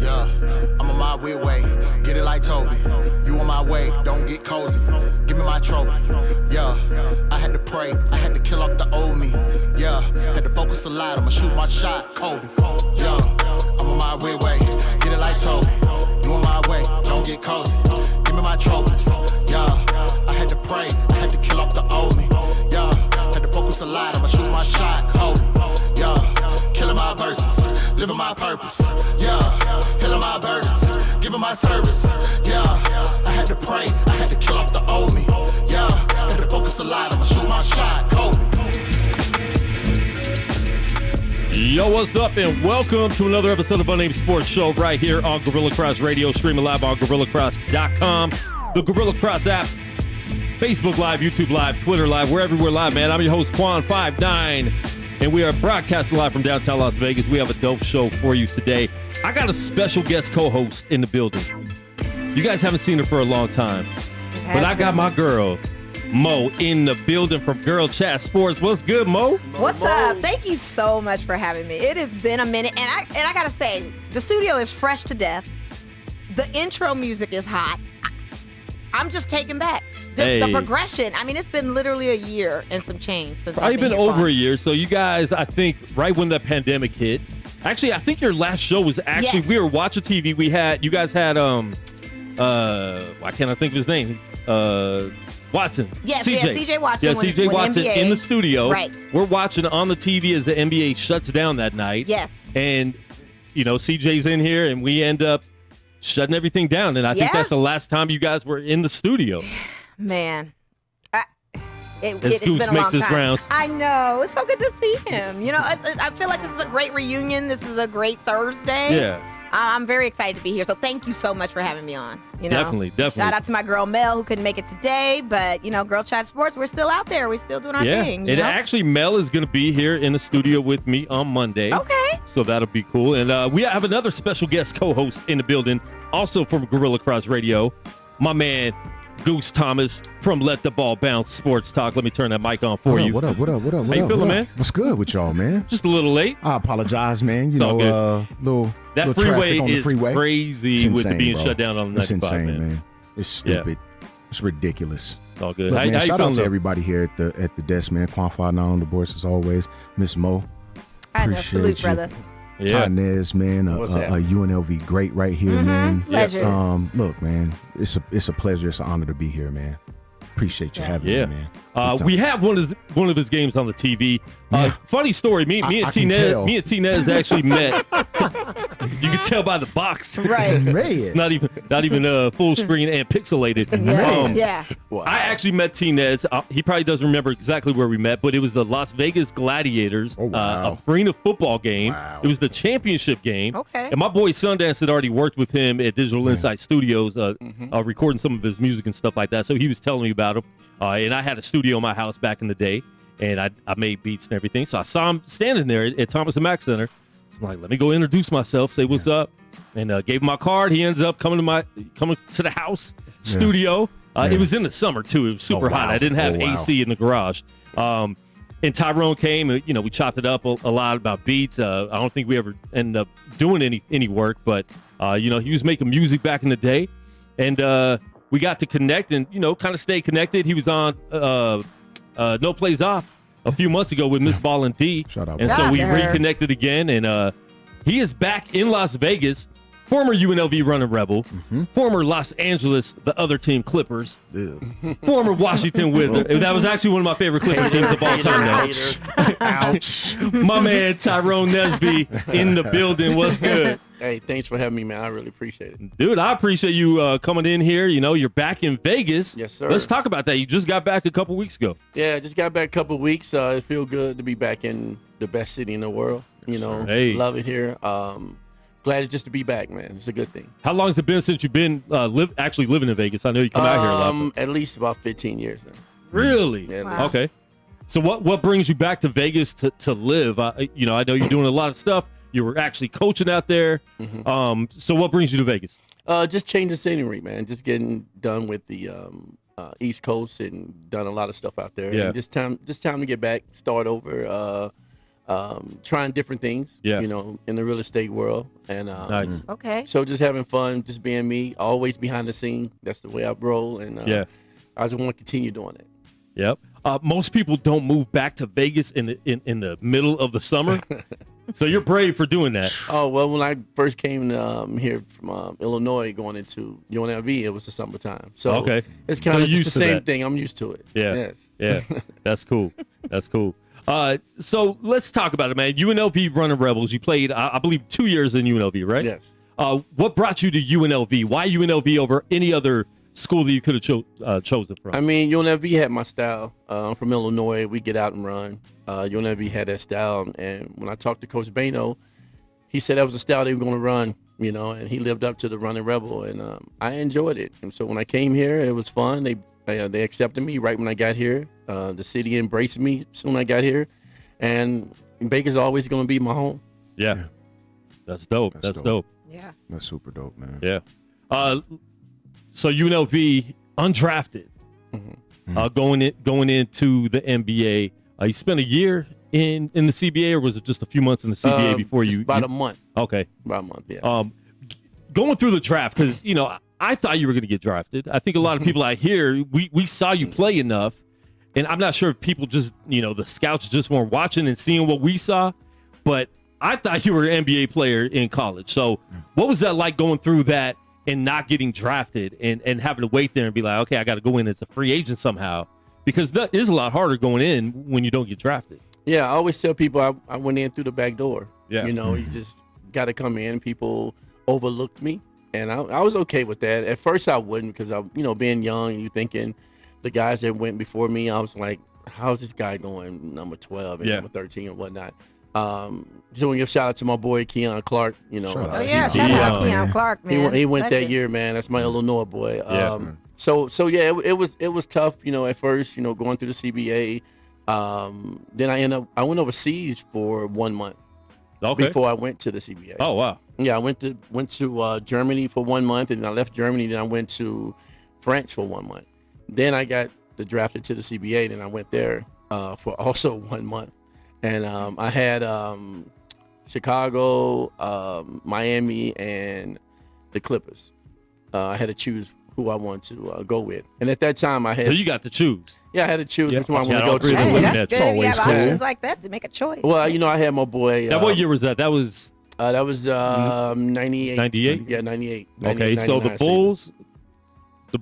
Yeah, I'm on my weird way. Get it like Toby. You on my way, don't get cozy. Give me my trophy. Yeah, I had to pray. I had to kill off the old me. Yeah, had to focus a lot. I'ma shoot my shot, Kobe. Yeah, I'm on my weird way. Get it like Toby. You on my way, don't get cozy. Give me my trophies. Yeah, I had to pray. I had to kill off the old me. Yeah, had to focus a lot. I'ma shoot my shot, Kobe. Yeah, killing my verses. Living my purpose, yeah. Healing my burdens, giving my service, yeah. I had to pray, I had to kill off the old me, yeah. Had to focus a lot, I'ma shoot my shot, Kobe. Yo, what's up, and welcome to another episode of Unnamed Sports Show right here on Gorilla Cross Radio, streaming live on GorillaCross.com, the Gorilla Cross app, Facebook Live, YouTube Live, Twitter Live, we're everywhere live, man. I'm your host, Kwam 59. And we are broadcasting live from downtown Las Vegas. We have a dope show for you today. I got a special guest co-host in the building. You guys haven't seen her for a long time. But I got my girl, Mo, in the building from Girl Chat Sports. What's good, Mo? What's up? Thank you so much for having me. It has been a minute. And I got to say, the studio is fresh to death. The intro music is hot. I'm just taken back. The progression, I mean, it's been literally a year and some change since Probably I've been been over a year. So you guys, I think, right when the pandemic hit, actually, I think your last show was actually, Yes. we were watching TV. You guys had, why can't I think of his name? Watson. Yes, we had CJ Watson. Yeah, CJ Watson NBA, in the studio. Right. We're watching on the TV as the NBA shuts down that night. Yes. And, you know, CJ's in here and we end up shutting everything down. And I think that's the last time you guys were in the studio. Man. It's Goose been a makes long his time. rounds. I know. It's so good to see him. You know, I feel like this is a great reunion. This is a great Thursday. Yeah. I'm very excited to be here. So thank you so much for having me on. You know, Definitely. Shout out to my girl Mel who couldn't make it today, but you know, Girl Chat Sports, we're still out there. We're still doing our thing. And actually, Mel is going to be here in the studio with me on Monday. Okay. So that'll be cool. And we have another special guest co-host in the building, also from Gorilla Cross Radio, my man Goose Thomas from Let the Ball Bounce Sports Talk. Let me turn that mic on for you. What up? How you feeling, man? What's good with y'all, man? Just a little late. I apologize, man. It's all good. That little freeway traffic on the is freeway. crazy It's with insane, it being bro. shut down on the It's 95, insane, man. man. It's stupid. It's ridiculous. It's all good. Look, How man, you shout out feeling, to though? everybody here at the desk, man. Quantify now on the boards as always. Miss Mo. I know. Appreciate Salute, you. brother. Yeah. Inez, man, a UNLV great right here, man. Legend. Look, man, it's a pleasure. It's an honor to be here, man. Appreciate you having me, man. We have one of his games on the TV. Funny story. Me and Tinez actually met. You can tell by the box. Right. It's not even full screen and pixelated. Yeah. Wow. I actually met Tinez. He probably doesn't remember exactly where we met, but it was the Las Vegas Gladiators arena football game. Wow. It was the championship game. Okay. And my boy Sundance had already worked with him at Digital Insight Studios, recording some of his music and stuff like that. So he was telling me about him. And I had a studio in my house back in the day, and I made beats and everything. So I saw him standing there at Thomas and Mack Center. So I'm like, let me go introduce myself, say what's up. and gave him my card. He ends up coming to the house studio. It was in the summer too. It was super hot. I didn't have AC in the garage. And Tyrone came, and we chopped it up a lot about beats. I don't think we ever ended up doing any work, but he was making music back in the day, and we got to connect and kind of stay connected. He was on No Plays Off a few months ago with Miss Ball and D. Shout out. And so we reconnected again, and he is back in Las Vegas. Former UNLV running Rebel, former Los Angeles, the other team Clippers, former Washington Wizard. That was actually one of my favorite Clipper teams of all time. Ouch. My man Tyrone Nesby in the building. What's good? Hey, thanks for having me, man. I really appreciate it. Dude, I appreciate you coming in here. You're back in Vegas. Yes, sir. Let's talk about that. You just got back a couple weeks ago. Yeah, I just got back a couple of weeks. It feels good to be back in the best city in the world. Hey. Love it here. Glad just to be back, man. It's a good thing. How long has it been since you've been actually living in Vegas? I know you come out here a lot. At least about 15 years now. Really? Yeah, Wow. Okay. So what brings you back to Vegas to live? I know you're doing a lot of stuff. You were actually coaching out there. So what brings you to Vegas? Just changing scenery, man. Just getting done with the East Coast and done a lot of stuff out there. Yeah. And just time to get back, start over, trying different things, in the real estate world. And Nice. Okay. so just having fun, just being me, always behind the scene. That's the way I roll. And I just want to continue doing it. Yep. Most people don't move back to Vegas in the middle of the summer. So you're brave for doing that. Oh, well, when I first came here from Illinois going into UNLV, it was the summertime. So Okay. it's kind of used the to same that. thing. I'm used to it. Yeah. Yes. Yeah. That's cool. That's cool. So let's talk about it, man. UNLV running Rebels. You played, I believe, 2 years in UNLV, right? Yes. What brought you to UNLV? Why UNLV over any other school that you could have chosen from? I mean, UNLV had my style. I'm from Illinois. We get out and run. UNLV had that style. And when I talked to Coach Bano, he said that was the style they were going to run, and he lived up to the running Rebel. And I enjoyed it. And so when I came here, it was fun. They accepted me right when I got here. The city embraced me soon I got here. And Baker's always going to be my home. Yeah. That's dope. That's dope. Yeah. That's super dope, man. Yeah. So UNLV undrafted, going into the NBA. You spent a year in the CBA, or was it just a few months in the CBA before you? About a month. Okay. About a month, yeah. Going through the draft, because I thought you were going to get drafted. I think a lot of people out here, we saw you play enough, and I'm not sure if people just the scouts just weren't watching and seeing what we saw, but I thought you were an NBA player in college. So what was that like going through that and not getting drafted and having to wait there and be like, okay, I got to go in as a free agent somehow? Because that is a lot harder going in when you don't get drafted. Yeah, I always tell people I went in through the back door. Yeah. You just got to come in. People overlooked me, and I was okay with that. At first, I wouldn't, because being young, you thinking the guys that went before me, I was like, how's this guy going number 12 and number 13 and whatnot? Just want to give a shout out to my boy Keon Clark. Shout out Keon Clark, man. He went that Legend. year, man. That's my Illinois boy. Yeah. So yeah, it was tough, at first, going through the CBA. Then I went overseas for 1 month before I went to the CBA. Oh wow. Yeah, I went to Germany for 1 month, and I left Germany. Then I went to France for 1 month. Then I got drafted to the CBA. Then I went there for also 1 month, and I had Chicago, Miami, and the Clippers. I had to choose who I wanted to go with, and at that time I had. So you got to choose. Yeah, I had to choose which one I Yeah, want to go I to. don't Hey, agree. that's It's good if you always have cool. options like that to make a choice. Well, I had my boy. Now, what year was that? That was 98. 98? Yeah, 98. okay. 98, So the 99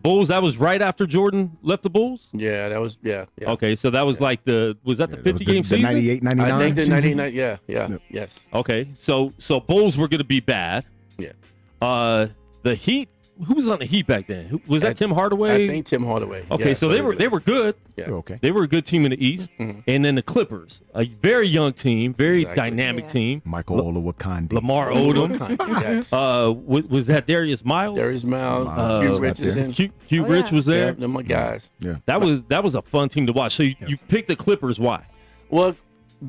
Bulls, that was right after Jordan left the Bulls. Yeah, that was yeah. Okay, so that was like was that the That was 50 game the season? 98, 99 I think the season? 99. Yeah, Yep. yes. Okay, so Bulls were going to be bad. Yeah. The Heat. Who was on the Heat back then? Was that Tim Hardaway? I think Tim Hardaway. Okay, Yeah, so they were good. Yeah. You're okay. They were a good team in the East, Mhm. and then the Clippers, a very young team, very Exactly. dynamic Yeah. team. Michael Olawokandi. Lamar Odom. Yes. Was that Darius Miles? Darius Miles, Miles Hugh was out Richardson. Hugh Oh, Rich yeah. was there. Yeah, they're my guys. Yeah. That was a fun team to watch. So you picked the Clippers. Why? Well,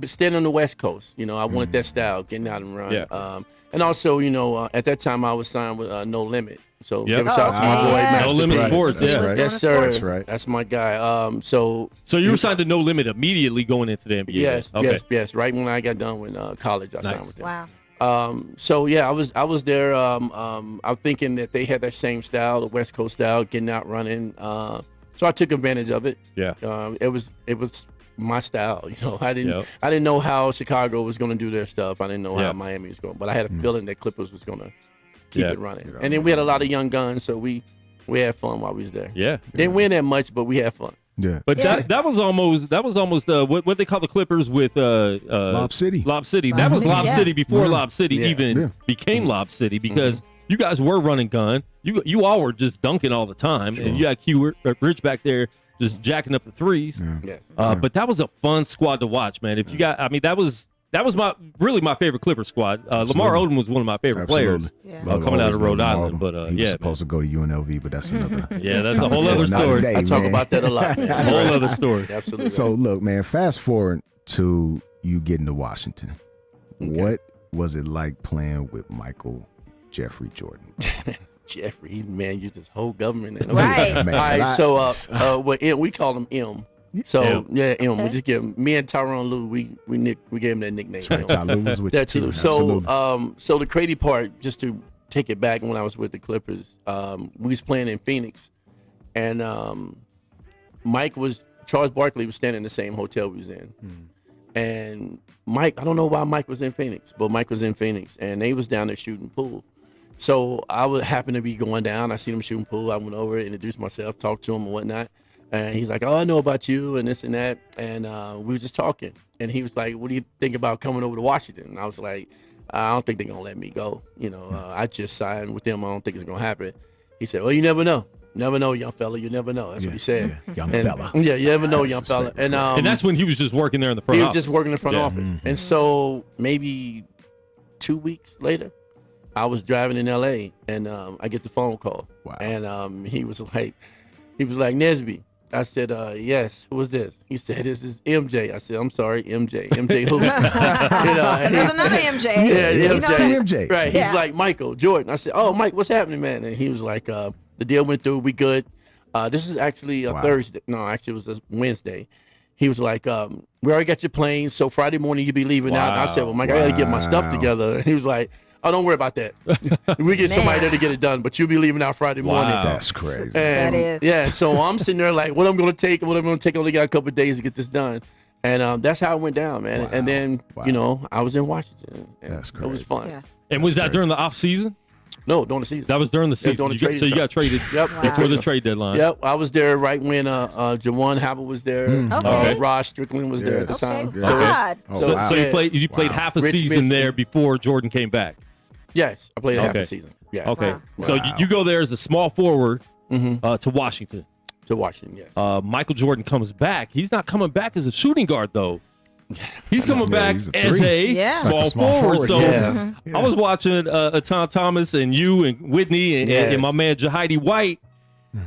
staying on the West Coast. You know, I wanted that style, getting out and run. Yeah. And also, you know, at that time I was signed with No Limit. So Yep. give a shout out to my boy, yeah. Master No Limit Fred. Sports, That's yeah. right. Yes, sir. That's right. That's my guy. So you were signed to No Limit immediately going into the NBA. yes, Okay. yes. Right when I got done with college, I signed Nice. with them. Wow. So yeah, I was there. I'm thinking that they had that same style, the West Coast style, getting out running. So I took advantage of it. Yeah. It was my style. You know, I Yep. didn't know how Chicago was going to do their stuff. I didn't know Yeah. how Miami was going, but I had a feeling that Clippers was going to keep Yeah. it running. And then we had a lot of young guns, so we had fun while we was there. Yeah. Didn't win that much, but we had fun. Yeah. But Yeah. that was almost what they call the Clippers with Lob City. Lob City. Lob That was City, Lob yeah. City before Yeah. Lob City Yeah. even became Lob City because you guys were running gun. You all were just dunking all the time, and you got Q Rich back there just jacking up the threes. Yes. But that was a fun squad to watch, man. If you got, I mean, that was my favorite Clipper squad. Lamar Odom was one of my favorite players. Yeah. Love coming out of always Rhode loved Island, Odom. but, he was yeah, supposed to go to UNLV, but that's another. Yeah, that's a whole other Not story. today, I talk man. about that a lot, man. A whole other story. Absolutely. So look, man. Fast forward to you getting to Washington. What was it like playing with Michael Jeffrey Jordan? Jeffrey, man, you just whole government. name. Right. All Man, right, so we call him M. So M. yeah, M. We Okay. just give him, me and Tyrone Lou. We gave him that nickname. M. Tyler was with That you too. too. So Absolutely. so the crazy part, just to take it back, when I was with the Clippers, we was playing in Phoenix, and Charles Barkley was staying in the same hotel we was in, and Mike, I don't know why Mike was in Phoenix, but Mike was in Phoenix, and they was down there shooting pool. So I would happen to be going down. I seen him shooting pool. I went over, introduced myself, talked to him and whatnot. And he's like, "Oh, I know about you and this and that." And we were just talking. And he was like, "What do you think about coming over to Washington?" And I was like, "I don't think they're gonna let me go. You know, I just signed with them. I don't think it's gonna happen." He said, "Well, you never know. Never know, young fella. You never know." That's what he said. Yeah. Young And- fella. Yeah, you never know, That's young his fella. favorite. And that's when he was just working there in the front he was office. just working in the front Yeah. office. And so maybe 2 weeks later, I was driving in LA and I get the phone call. Wow. And he was like, "Nesby." I said, "Yes, who was this?" He said, "This is MJ." I said, "I'm sorry, MJ. MJ who?" And There's another MJ. Yeah, You know MJ. that? MJ. Right. Yeah. He's like, "Michael Jordan." I said, "Oh, Mike, what's happening, man?" And he was like, "The deal went through. We good. This is actually a Wow. Thursday. No, actually, it was a Wednesday." He was like, "We already got your plane, so Friday morning you be leaving out." And I said, "Well, Mike, I got to get my stuff Wow. together." And he was like, "Oh, don't worry about that. We get somebody Man. there to get it done, but you'll be leaving out Friday morning." Wow. That's crazy. And, That is. Yeah, so I'm sitting there like, what I'm going to take, what I'm going to take. I only got a couple of days to get this done. And that's how it went down, man. Wow. And then, Wow. you know, I was in Washington. And That's it was crazy. fun. Yeah. And was that during the off season? No, during the season. That was during the Yeah, season. during the You got- trading so you got time. traded Yep. Wow. before the trade deadline. Yep, I was there right when Jawan Howard was there. Okay. Rod Strickland was there at the Yes. time. Okay. Yeah. So, God. Oh, So, wow. so you Yeah. played Wow. half a Rich season Bisbee. there before Jordan came back. yes, I played half Okay. the season. Yeah. Okay, Wow. so Wow. you go there as a small forward to Washington. To Washington, yes. Michael Jordan comes back. He's not coming back as a shooting guard though. He's coming Yeah, back he's a as three. a Yeah. small, Like a small forward. forward, So yeah. I was watching Tom Thomas and you and Whitney and, Yes. and my man Jahidi White.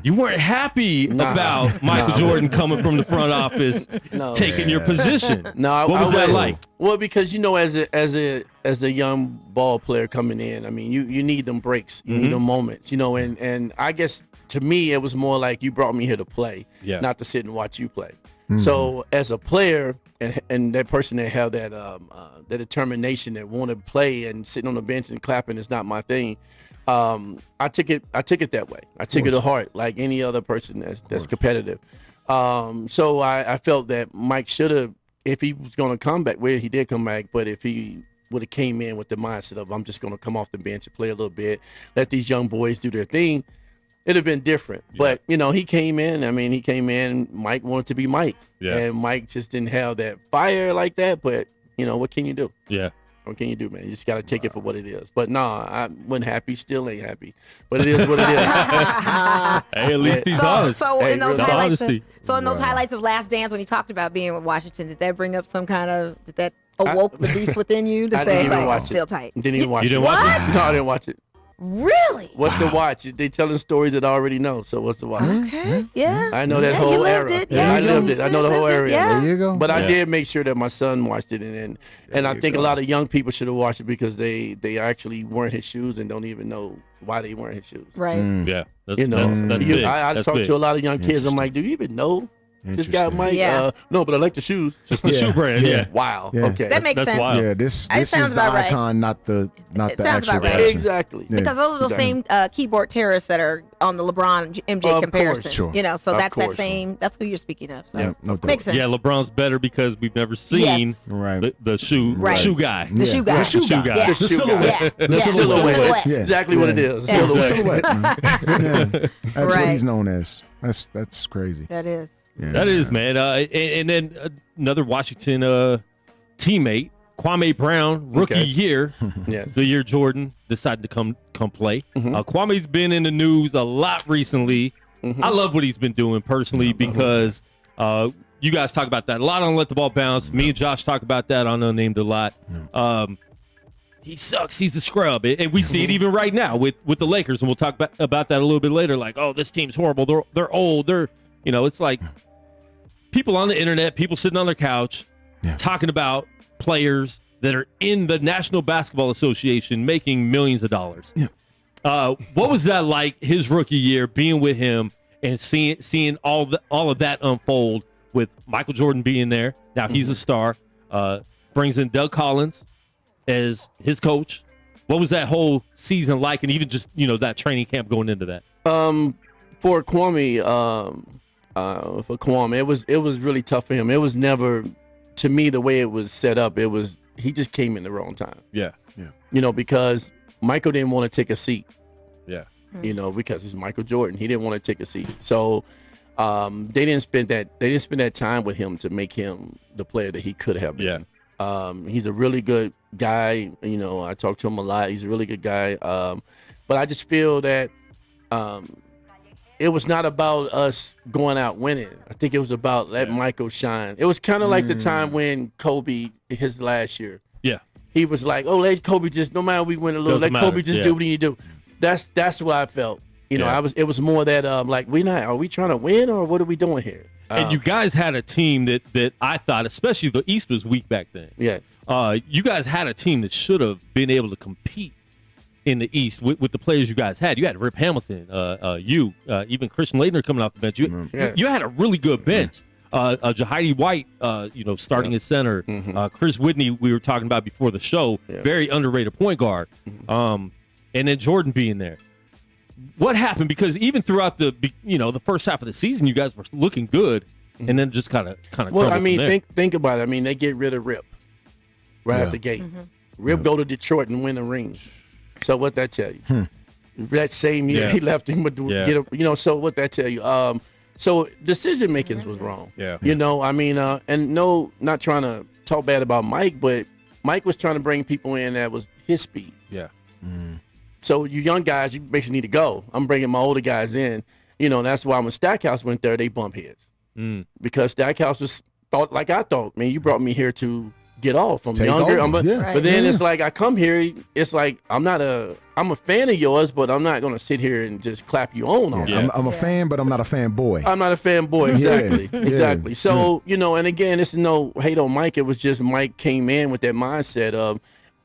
You weren't happy Nah. about Michael Nah. Jordan coming from the front office, No. taking your position. No, What was that wouldn't. like? Well, because you know, as a young ball player coming in, I mean, you need them breaks, you need them moments, you know, and I guess to me it was more like you brought me here to play, Yeah. not to sit and watch you play. So as a player and that person that have that that determination that want to play and sitting on the bench and clapping is not my thing. I took it that way. I took it to heart like any other person that's competitive. So I felt that Mike should have, if he was going to come back, well, he did come back, but if he would have came in with the mindset of I'm just going to come off the bench and play a little bit, let these young boys do their thing, it'd have been different. But, you know, he came in, Mike wanted to be Mike. Yeah. And Mike just didn't have that fire like that, but, you know, what can you do? Yeah. What can you do, man? You just got to take it for what it is. But nah, I wasn't happy, still ain't happy. But it is what it is. Hey, at least he's So, honest. so Hey, in those real highlights, honesty. in those highlights of Last Dance, when he talked about being with Washington, did that bring up some kind of? Did that awoke the beast within you to I say didn't even like, watch it. still tight? Didn't even watch You it. didn't watch it? No, I didn't watch it. Really? What's to watch? They telling stories that I already know. So what's to watch? Okay. Yeah. I know that Yeah, whole you lived era. it. Yeah, I lived it. I know the whole area. Yeah. There you go. But I Yeah. did make sure that my son watched it, and I you think go. a lot of young people should have watched it because they actually weren't his shoes and don't even know why they weren't his shoes. Right. Yeah. That's, You know, that's big. I That's talked big. to a lot of young kids. I'm like, do you even know this guy, Interesting. Mike? Yeah. No, but I like the shoes. Just the shoe brand. Yeah. Wow. Yeah. Okay. That makes That's sense. wild. Yeah, this It is sounds the about right. icon, not the It sounds actual about right. person. Exactly. Yeah. Because those are the same keyboard terrorists that are on the LeBron MJ Of comparison. course. Sure. You know, so Of that's course. that's who you're speaking of. So Yeah, no doubt. makes sense. Yeah, LeBron's better because we've never seen Yes. Right. the shoe Right. shoe guy. The shoe guy. The shoe guy. Yeah. The shoe guy. Yeah. The Yeah. silhouette. Silhouette. Yeah. Exactly what it is. Yeah. The Silhouette. silhouette. man. Yeah. That's what Right. he's known as. That's crazy. That is. Yeah. That is, man. And then another Washington teammate, Kwame Brown, rookie Okay. year, Yes. the year Jordan decided to come play. Mhm. Kwame's been in the news a lot recently. Mhm. I love what he's been doing personally because you guys talk about that a lot on Let the Ball Bounce. Me and Josh talk about that on Unnamed a lot. He sucks. He's a scrub. And we see it even right now with the Lakers. And we'll talk about that a little bit later. Like, oh, this team's horrible. They're old. It's like people on the internet, people sitting on their couch talking about players that are in the National Basketball Association making millions of dollars. Yeah. What was that like his rookie year, being with him and seeing all of that unfold with Michael Jordan being there? Now he's a star. Brings in Doug Collins as his coach. What was that whole season like, and even just that training camp going into that? For Kwame, it was really tough for him. It was never, to me, the way it was set up. He just came in the wrong time. Yeah. Because Michael didn't want to take a seat. Yeah. Because it's Michael Jordan. He didn't want to take a seat. So they didn't spend that time with him to make him the player that he could have been. He's a really good guy. I talk to him a lot. He's a really good guy. But I just feel that it was not about us going out winning. I think it was about letting Michael shine. It was kind of like the time when Kobe, his last year. Yeah. He was like, oh, let Kobe just, no matter we win a little, Doesn't let Kobe matter. just Yeah. do what he need to do. That's what I felt. Yeah. It was more that like, are we trying to win or what are we doing here? And you guys had a team that I thought, especially the East was weak back then. Yeah. You guys had a team that should have been able to compete in the East with the players you guys had. You had Rip Hamilton, even Christian Laettner coming off the bench. You had a really good bench. Jahidi White, starting at center. Chris Whitney, we were talking about before the show, very underrated point guard. And then Jordan being there. What happened? Because even throughout the first half of the season, you guys were looking good, and then just kind of. Well, I mean, think about it. I mean, they get rid of Rip right out the gate. Rip go to Detroit and win a ring. So what that tell you? That same year he left him, but so what that tell you? So decision makings was wrong. Yeah. I mean, and no, not trying to talk bad about Mike, but Mike was trying to bring people in that was his speed. Yeah. So you young guys, you basically need to go. I'm bringing my older guys in. And that's why when Stackhouse went there, they bump heads. Because Stackhouse was thought like I thought. Man, you brought me here to get off. I'm Take younger. over. But then it's like I come here. It's like I'm a fan of yours, but I'm not gonna sit here and just clap you on. Yeah. I'm a fan, but I'm not a fanboy. I'm not a fanboy. Exactly. Yeah. Exactly. So and again, this is no hate on Mike. It was just Mike came in with that mindset of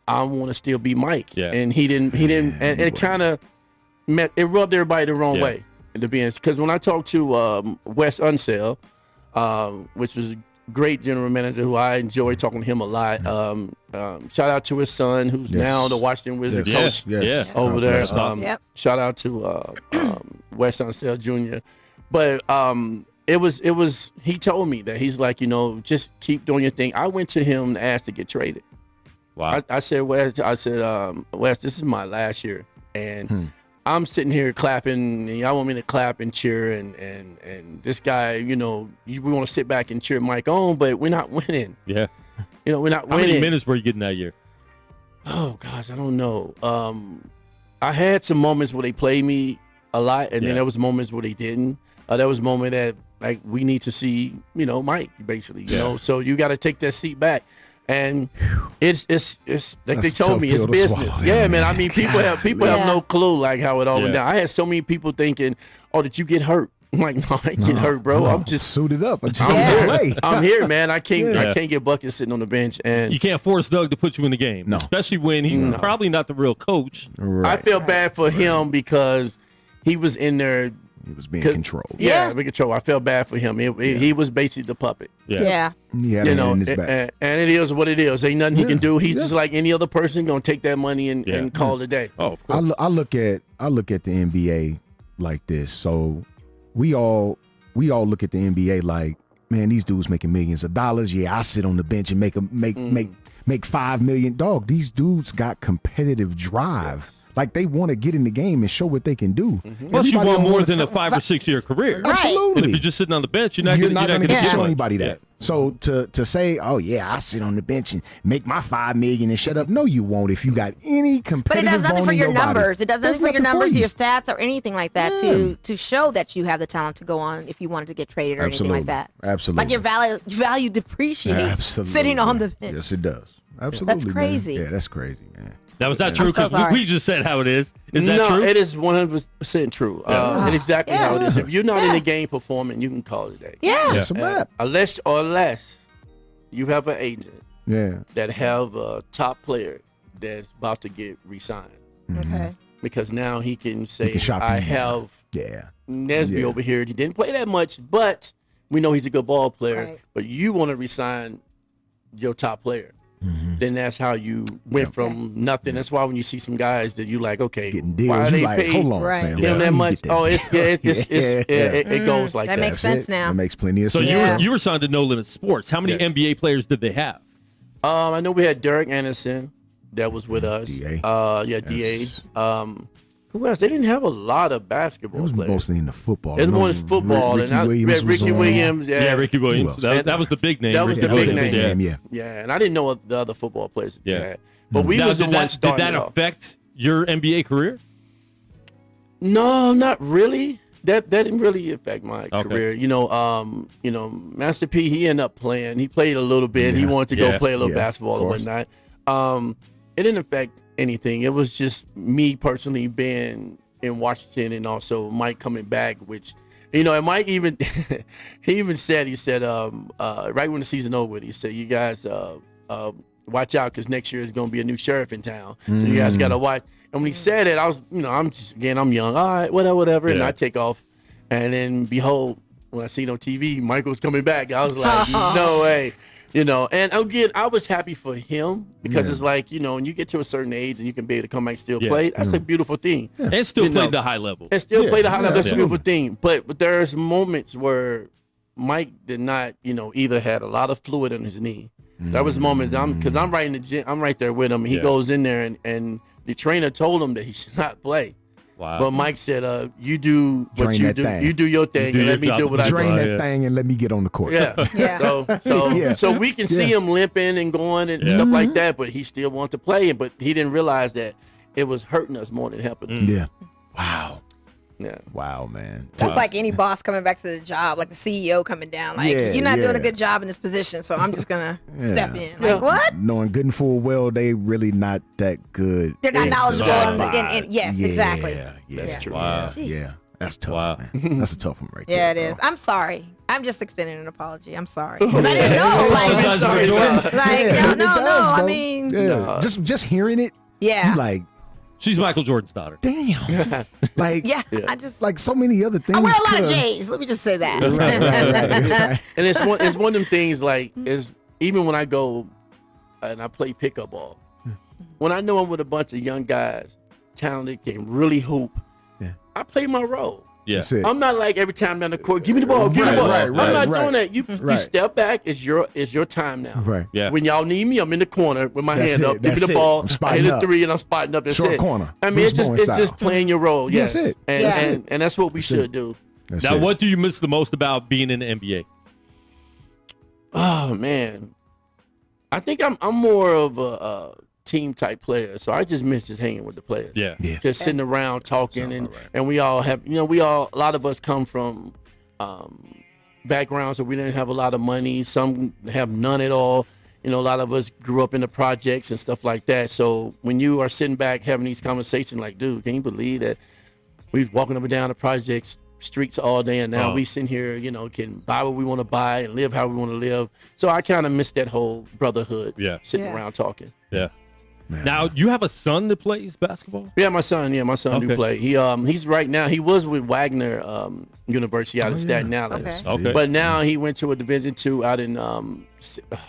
I want to still be Mike. Yeah. And he didn't, and it kind of it rubbed everybody the wrong way. To be honest, because when I talked to Wes Unseld, which was a great general manager who I enjoy talking to him a lot. Shout out to his son, who's now the Washington Wizards coach over there. Shout out to Wes Unseld Jr. But it was he told me that he's like, just keep doing your thing. I went to him to ask to get traded. Wow. I said, Wes, Wes, this is my last year, and I'm sitting here clapping, and y'all want me to clap and cheer, and this guy, we want to sit back and cheer Mike on, but we're not winning. Yeah. We're not How winning. many minutes were you getting that year? Oh gosh, I don't know. I had some moments where they played me a lot, and then there was moments where they didn't. There was a moment that like we need to see, Mike basically, so you got to take that seat back. And it's like they That's told tough me it's pill to business. swallow. Yeah, man. I mean, people have Yeah. no clue like how it all went Yeah. down. I had so many people thinking, "Oh, did you get hurt?" I'm like, "No, I didn't get hurt, bro. I'm just suited up. I'm just I'm Yeah. here. play. I'm here, man. I can't Yeah. get buckets sitting on the bench." And You can't force Doug to put you in the game, No. especially when he's probably not the real coach. Right. I feel bad for him because he was in there. He was being 'cause- controlled. Yeah, big control. I felt bad for him. He was basically the puppet. Yeah. He had You a know, hand in his back. and it is what it is. Ain't nothing he can do. He's Yeah. just like any other person, gonna take that money and, Yeah. and call it a day. Oh, of course. I look at the NBA like this. So we all look at the NBA like, man, these dudes making millions of dollars. Yeah, I sit on the bench and make $5 million. Dog, these dudes got competitive drive. Like they want to get in the game and show what they can do. Plus, you Everybody want don't more wanna than a sit- 5 or 6 year career. Right. Absolutely. And if you're just sitting on the bench, you're not You're going not going to to get get show much. anybody that. So to say, oh yeah, I sit on the bench and make my $5 million and shut up. No, you won't. If you got any But competitive, it does nothing bone for in your body. numbers. It does That's nothing for your nothing numbers, you. your stats, or anything like that to show that you have the talent to go on if you wanted to get traded or anything like that. Absolutely. Like your value depreciates Absolutely. sitting on the bench. Yes, it does. Absolutely. man. crazy. Yeah, that's crazy, man. Now, is that true? I'm so Because sorry. we just said how it is. Is that no, true? it is 100% true. It's exactly how it is. If you're not in the game performing, you can call it a day. Yeah. That's a wrap. Unless you have an agent Yeah. that have a top player that's about to get re-signed, Okay. because now he can say, can shop I him. have Yeah. Nesby Yeah. over here. He didn't play that much, but we know he's a good ball player. Right. But you want to resign your top player. Then that's how you went from nothing. That's why when you see some guys that you like, okay, Getting why deals. are You they like, paid hold on, Right. fam. him Let that me much? get that Oh, deal. it goes like That that. makes That's sense it. now. That makes plenty of So sense. Yeah. you were signed to No Limit Sports. How many Yeah. NBA players did they have? I know we had Derek Anderson that was with us. DA. DA. Yes. Who else? They didn't have a lot of It basketball was players. mostly in the football. It was I know more football. Ricky and Williams was Ricky on. Williams. Yeah, Ricky Williams. else? That was the big name. That was Ricky the big Williams. name. Yeah. Yeah. And I didn't know the other football players that they Yeah. had. But we Now, was the did one that, starting did that it off. affect your NBA career? No, not really. That didn't really affect my Okay. career. Master P, he ended up playing. He played a little bit. He Yeah. wanted to go Yeah. play a little Yeah, basketball of and course. whatnot. It didn't affect anything. It was just me personally being in Washington, and also Mike coming back, which, and Mike even he said right when the season over with, he said, you guys watch out, because next year is going to be a new sheriff in town, so you guys got to watch. And when he said it, I was, I'm young, all right, whatever, and Yeah. I take off, and then behold, when I seen on TV Michael's coming back, I was like, no way. And again, I was happy for him, because Yeah. it's like, when you get to a certain age and you can be able to come back and still Yeah. play, that's a beautiful thing. And still You know. played the high level. And still Yeah. play the high level. That's a Yeah. beautiful thing. But there's moments where Mike did not, either had a lot of fluid in his knee. That was moments because I'm right in the gym, I'm right there with him. He Yeah. goes in there and the trainer told him that he should not play. Wow. But Mike said, you do what Drain you that do. thing. You do your thing do and your let me job. do what I Drain do. that yeah. thing and let me get on the court. Yeah. Yeah. So Yeah. so we can see Yeah. him limping and going and Yeah. stuff like that, but he still wanted to play. But he didn't realize that it was hurting us more than helping us. Yeah. Wow. Yeah. Wow, man. That's like any boss coming back to the job, like the CEO coming down. Like, Yeah, you're not doing a yeah. good job in this position, so I'm just gonna Yeah. step in. Yeah. Like, what? Knowing good and full well they really not that good. They're not in knowledgeable the in job. yes, Yeah, exactly. Yeah, That's true. Wow. Yeah. That's tough, Wow. man. That's a tough one right there. Yeah, it is. bro. I'm sorry. I'm just extending an apology. I'm sorry. 'Cause I didn't know. Sometimes Like, we're Jordan. like Yeah, no, it does, I bro. mean, Yeah. No. Just hearing it, yeah. you like, She's Michael Jordan's daughter. damn. Like, Yeah, Yeah. I just like so many other things. I wear a lot of could- J's. Let me just say that. Right. And it's one of them things, like, is even when I go and I play pickup ball, when I know I'm with a bunch of young guys, talented, can really hoop, Yeah. I play my role. Yeah. That's it. I'm not like every time down the court, give me the ball, give me the ball. Right, I'm right, not right. doing that. You Right. step back. It's your time now. Right. Yeah. When y'all need me, I'm in the corner with my That's hand it, up. Give me that's the it. ball. I'm I spotting hit a up. three and I'm spotting up. That's Short it. corner. I mean, Bruce it's just Bowen it's just style. playing your role. That's Yes. it. And, Yeah. and that's what we That's it. should do. That's Now, it. what do you miss the most about being in the NBA? Oh man, I think I'm more of a team type player, so I just miss just hanging with the players. Yeah. Yeah. Just sitting around talking, and all right. and we all have, a lot of us come from backgrounds where we didn't have a lot of money. Some have none at all, a lot of us grew up in the projects and stuff like that. So when you are sitting back having these conversations, like, dude, can you believe that we was walking up and down the projects streets all day, and now we sitting here, can buy what we want to buy and live how we want to live. So I kind of miss that whole brotherhood. Sitting around talking. Yeah. Man. Now you have a son that plays basketball? Yeah, my son do play. He's right now. He was with Wagner University out in Staten Island. Okay. But now he went to a Division II out in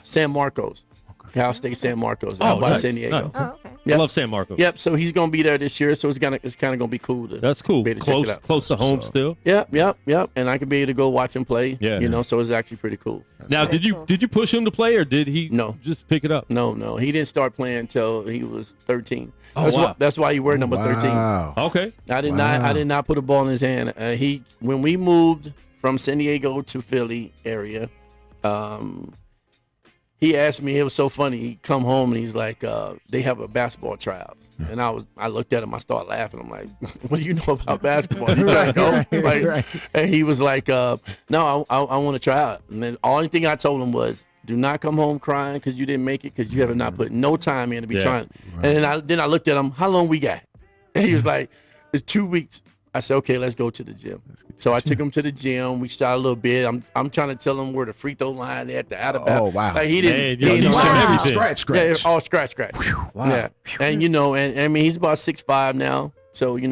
San Marcos, Cal State San Marcos, out by San Diego. Nice. Oh, okay. Yep. I love San Marcos. Yep. So he's gonna be there this year. So it's kind of gonna be cool to. That's cool. Be able to check it out. Close to home still. Yep. And I can be able to go watch him play. Yeah. So it's actually pretty cool. Now, did you push him to play, or did he just pick it up? No. He didn't start playing until he was 13. Oh, that's why he wore number 13. Okay. I did not put a ball in his hand. When we moved from San Diego to Philly area, he asked me, it was so funny. He come home and he's like, they have a basketball tryouts. And I looked at him, I started laughing. I'm like, what do you know about basketball? You trying to go? Right. And he was like, no, I want to try out. And then the only thing I told him was, do not come home crying because you didn't make it, because you have not put no time in to be trying. Right. And then I looked at him, how long we got? And he was like, it's 2 weeks. I said, okay, let's go to the gym. So I took him to the gym. We shot a little bit. I'm trying to tell him where the free throw line at, the out of bounds. Oh, wow. Like he didn't. Scratch. Yeah, all scratch. Wow. Yeah. And and I mean, he's about 6'5" now. So he's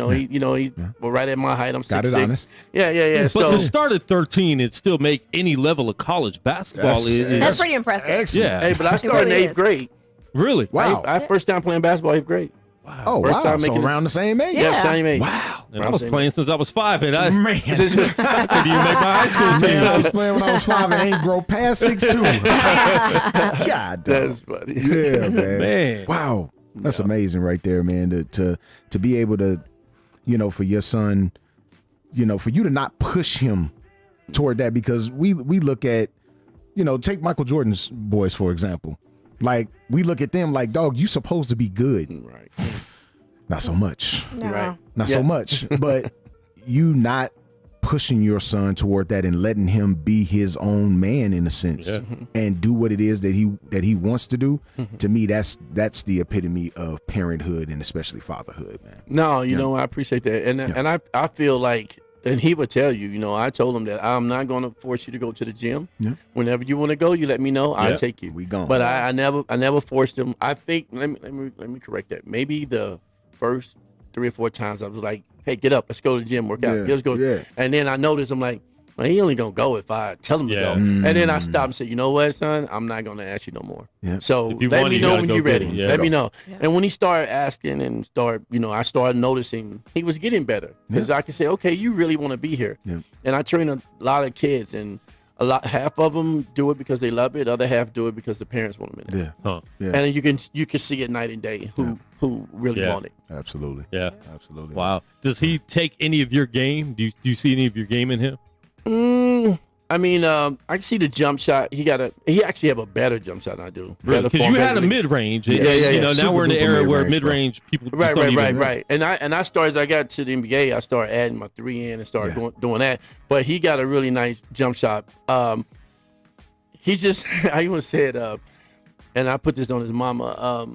right at my height. I'm 6'6". Yeah. But to start at 13 and still make any level of college basketball that's pretty impressive. Excellent. Yeah. Hey, but I started in 8th grade. Really? Wow. I first time playing basketball 8th grade. Wow. Oh, first wow. time So around the same age? Yeah, same age. Wow. And I was playing since I was 5, and I Man. couldn't even make my high school team. Man, I was playing when I was 5 and ain't grow past 6'2". God, that's funny. Yeah, Man. Wow. That's amazing right there, man. To be able to, for your son, for you to not push him toward that, because we look at, take Michael Jordan's boys, for example. Like, we look at them like, dog, you supposed to be good. Right. Not so much. No. Right. Not so much. But you not pushing your son toward that and letting him be his own man in a sense, and do what it is that he wants to do. To me, that's the epitome of parenthood, and especially fatherhood, man. No, I appreciate that. And I feel like, and he would tell you, I told him that I'm not going to force you to go to the gym. Yeah. Whenever you want to go, you let me know. I'll take you. We gone. But I never forced him. I think, let me correct that. Maybe the first 3 or 4 times I was like, hey, get up, let's go to the gym, work out. Let's go. Yeah. And then I noticed, I'm like, well, he only gonna go if I tell him to go. And then I stopped and said, you know what, son, I'm not gonna ask you no more. Yeah. So let me know when you're ready. Let me know. Yeah. And when he started asking and I started noticing he was getting better, because I could say, okay, you really want to be here. Yeah. And I train a lot of kids, and half of them do it because they love it, other half do it because the parents want them in it. Yeah. And you can see it night and day who really want it. Absolutely. Yeah. Absolutely. Wow. Does he take any of your game? Do you see any of your game in him? I mean, I can see the jump shot. He actually have a better jump shot than I do. Because you had a mid-range. Yeah. Now we're in the era where mid-range people Right. And I started, as I got to the NBA, I started adding my 3 in and started doing that. But he got a really nice jump shot. He just, I even said, and I put this on his mama,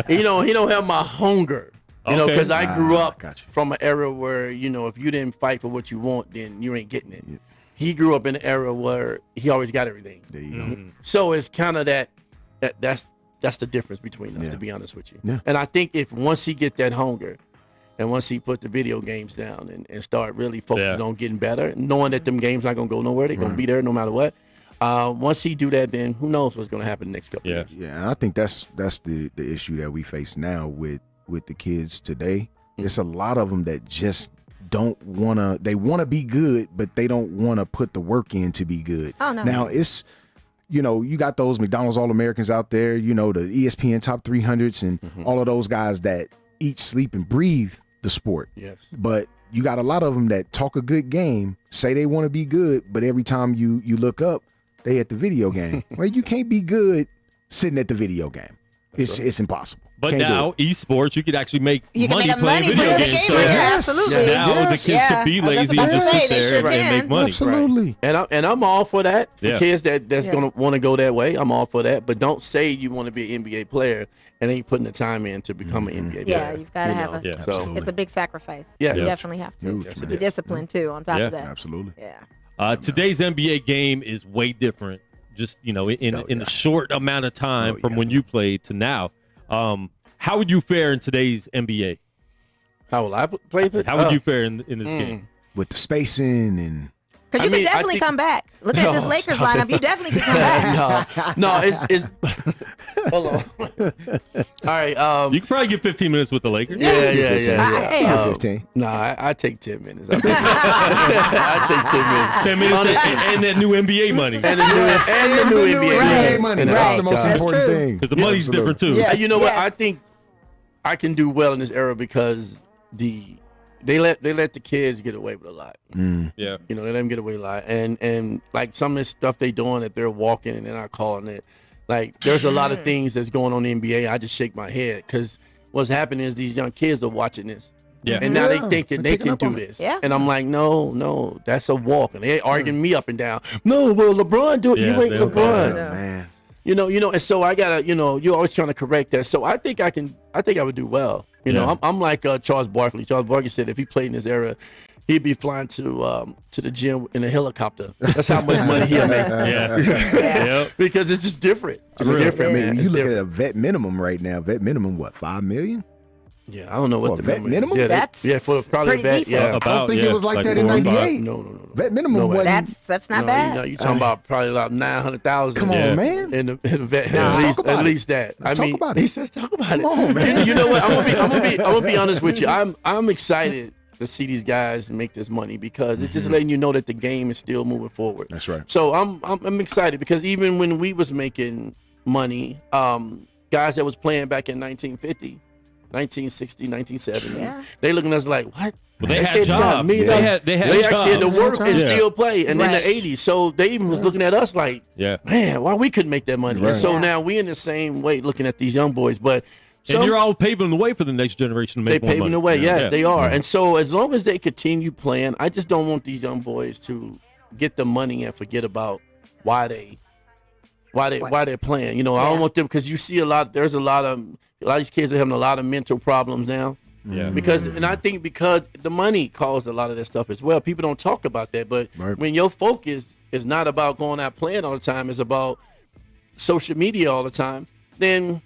he don't have my hunger. Because I grew up from an era where, if you didn't fight for what you want, then you ain't getting it. Yeah. He grew up in an era where he always got everything. There you go. So it's kind of that's the difference between us, to be honest with you. Yeah. And I think once he get that hunger, and once he put the video games down and start really focusing on getting better, knowing that them games not going to go nowhere, they're going to be there no matter what. Once he do that, then who knows what's going to happen the next couple years. Yeah, and I think that's the issue that we face now with the kids today. It's a lot of them that just don't want to, they want to be good, but they don't want to put the work in to be good. Oh, no. Now it's, you got those McDonald's All-Americans out there, the ESPN top 300s and all of those guys that eat, sleep, and breathe the sport. Yes. But you got a lot of them that talk a good game, say they want to be good, but every time you look up, they at the video game. Well, you can't be good sitting at the video game. It's impossible. But Can't do now esports, you could actually make You can money make a playing money video playing the games. game. So Yeah, absolutely. now the kids could be I was lazy about and to just say, sit they there sure and can. make money. Absolutely. And I'm all for that. For Yeah. kids that's Yeah. gonna want to go that way, I'm all for that. But don't say you want to be an NBA player and ain't putting the time in to become an NBA Yeah, player. you've gotta have a- Yeah. So Absolutely. It's a big sacrifice. Yeah. You Yeah. definitely have to. Huge, Yes, man. it Be is. disciplined too. On top Yeah. of that. Absolutely. Yeah. Today's NBA game is way different. Just in the short amount of time from when you played to now. How would you fare in today's NBA? How will I play it? How would you fare in this game? With the spacing and Because you I mean, could I definitely think- come back. Look at this No, Lakers stop lineup. You definitely could come back. no, it's hold on. All right. You could probably get 15 minutes with the Lakers. Yeah. Hey, Yeah, 15. No, I take 10 minutes. I take 10 minutes. 10 minutes and that new NBA money. And the new NBA Right. money. And That's right. the most That's important true. thing. Because the money's Absolutely. different too. Yeah. You know what? Yes. I think I can do well in this era because they let the kids get away with a lot. Yeah. You know, they let them get away with a lot. And like some of this stuff they doing that they're walking and they're not calling it. Like there's a lot of things that's going on in the NBA. I just shake my head because what's happening is these young kids are watching this. Yeah. And now Yeah, they thinking they're they picking can up do on it. this. Yeah. And I'm like, no, that's a walk. And they arguing me up and down. No, well, LeBron do it. Yeah, You ain't they don't LeBron. care. Man. You know, and so I gotta, you're always trying to correct that. So I think I would do well. You know, Yeah. I'm like Charles Barkley. Charles Barkley said if he played in this era, he'd be flying to the gym in a helicopter. That's how much money he'll make. Yeah. Yep. Because it's just different. It's Really? different, I mean, man. you It's look at different. a vet minimum right now. Vet minimum, what, 5 million? Yeah, I don't know what For the a vet minimum is. minimum? Yeah, That's for probably a pretty vet. decent. Yeah. I don't think it was like that in four or five. 98. No. Vet minimum No way. wasn't. That's not No, bad. you talking about probably about 900,000. Come on, Yeah. man. In the vet, Let's talk about at it. least that. Let's talk about it. He says talk about it. Come on, man. You know what? I'm gonna be honest with you. I'm excited to see these guys make this money because it's just letting you know that the game is still moving forward. That's right. So I'm excited because even when we was making money, guys that was playing back in 1950, 1960, 1970, Yeah. they looking at us like, what? Well, they That had kid got jobs. $1 million. They had They actually had to jobs. work and Yeah. still play. And Right. in the 80s, so they even was looking at us like, Yeah. man, why we couldn't make that money? Right. And so Yeah. now we in the same way looking at these young boys, but And you're all paving the way for the next generation to they make more paving money. the way. Yes, Yeah. they are. And so as long as they continue playing, I just don't want these young boys to get the money and forget about why they're playing. You know, I don't Yeah. want them because you see there's a lot of these kids are having a lot of mental problems now. Yeah. Because and I think because the money caused a lot of that stuff as well. People don't talk about that, but Right. when your focus is not about going out playing all the time, it's about social media all the time, then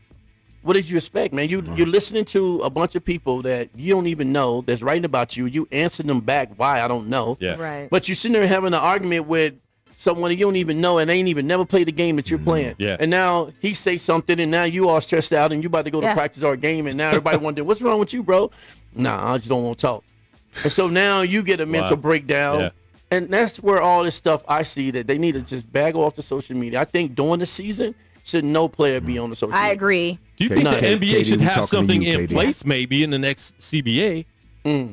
what did you expect, man? You're listening to a bunch of people that you don't even know that's writing about you. You answer them back, why? I don't know. Yeah. Right. But you're sitting there having an argument with someone that you don't even know and they ain't even never played the game that you're playing. Yeah. And now he say something and now you all stressed out and you about to go to Yeah. practice our game and now everybody wondering, what's wrong with you, bro? Nah, I just don't want to talk. And so now you get a mental Wow. breakdown. Yeah. And that's where all this stuff I see that they need to just bag off the social media. I think during the season, should no player be on the social media. I agree. Do you K- think the K- NBA KD, should we have talking to something you, in KD. place maybe in the next CBA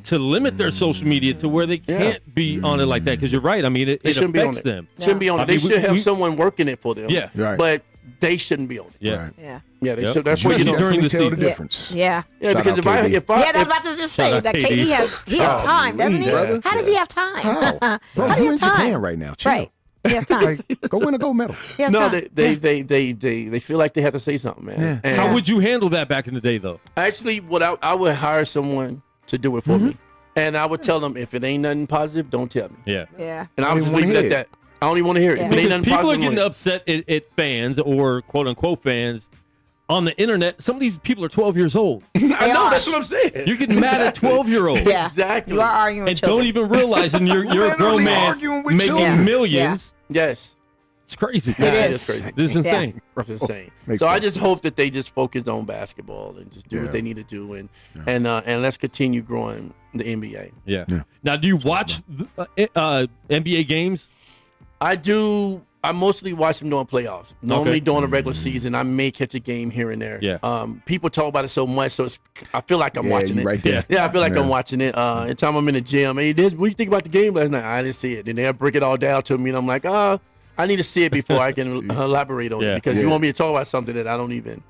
to limit their social media to where they can't be on it like that? Because you're right. I mean, it shouldn't be on affects it. them. Shouldn't be on I it. They mean, should have we- someone working it for them. Yeah. Right. But they shouldn't be on it. Yeah. Right. Yeah. Yeah, they Yep. should. That's You what you can know. during the Definitely tell the season. difference. Yeah. Yeah, Shout because out KD. Yeah, I was about to just say out that KD. KD has Oh, time, doesn't he? brother. How does he have time? How? Bro, How do you you in have time? Japan right now. Chill. Right. He has time. Like, go win a gold medal. He has No, time. they feel like they have to say something, man. Yeah. And How would you handle that back in the day, though? actually, what I would hire someone to do it for me, and I would tell them if it ain't nothing positive, don't tell me, Yeah. Yeah. and I don't would just even leave it wanna at hear that. I don't even want to hear it. Yeah. If it ain't Because nothing people are positive, getting don't upset at fans or quote unquote fans on the internet. Some of these people are 12 years old. hear it. I They know are. that's what I'm saying. You're getting mad at 12-year-olds. Yeah. Exactly. You are arguing with And children. don't even realize and you're a grown Literally man arguing with making children. millions. Yes, It's crazy. It It's is. crazy. This is Yeah. insane. It's insane. Makes So I total just sense. hope that they just focus on basketball and just do Yeah. what they need to do, and let's continue growing the NBA. Yeah. Yeah. Now, do you watch NBA games? I do. I mostly watch them during playoffs. Normally during the regular season, I may catch a game here and there. Yeah. People talk about it so much, so I feel like I'm Yeah, watching you it. right there. Yeah, I feel like Yeah. I'm watching it. Anytime I'm in the gym, hey, what do you think about the game last night? I didn't see it. Then they'll break it all down to me, and I'm like, I need to see it before I can elaborate on Yeah. it because Yeah. you want me to talk about something that I don't even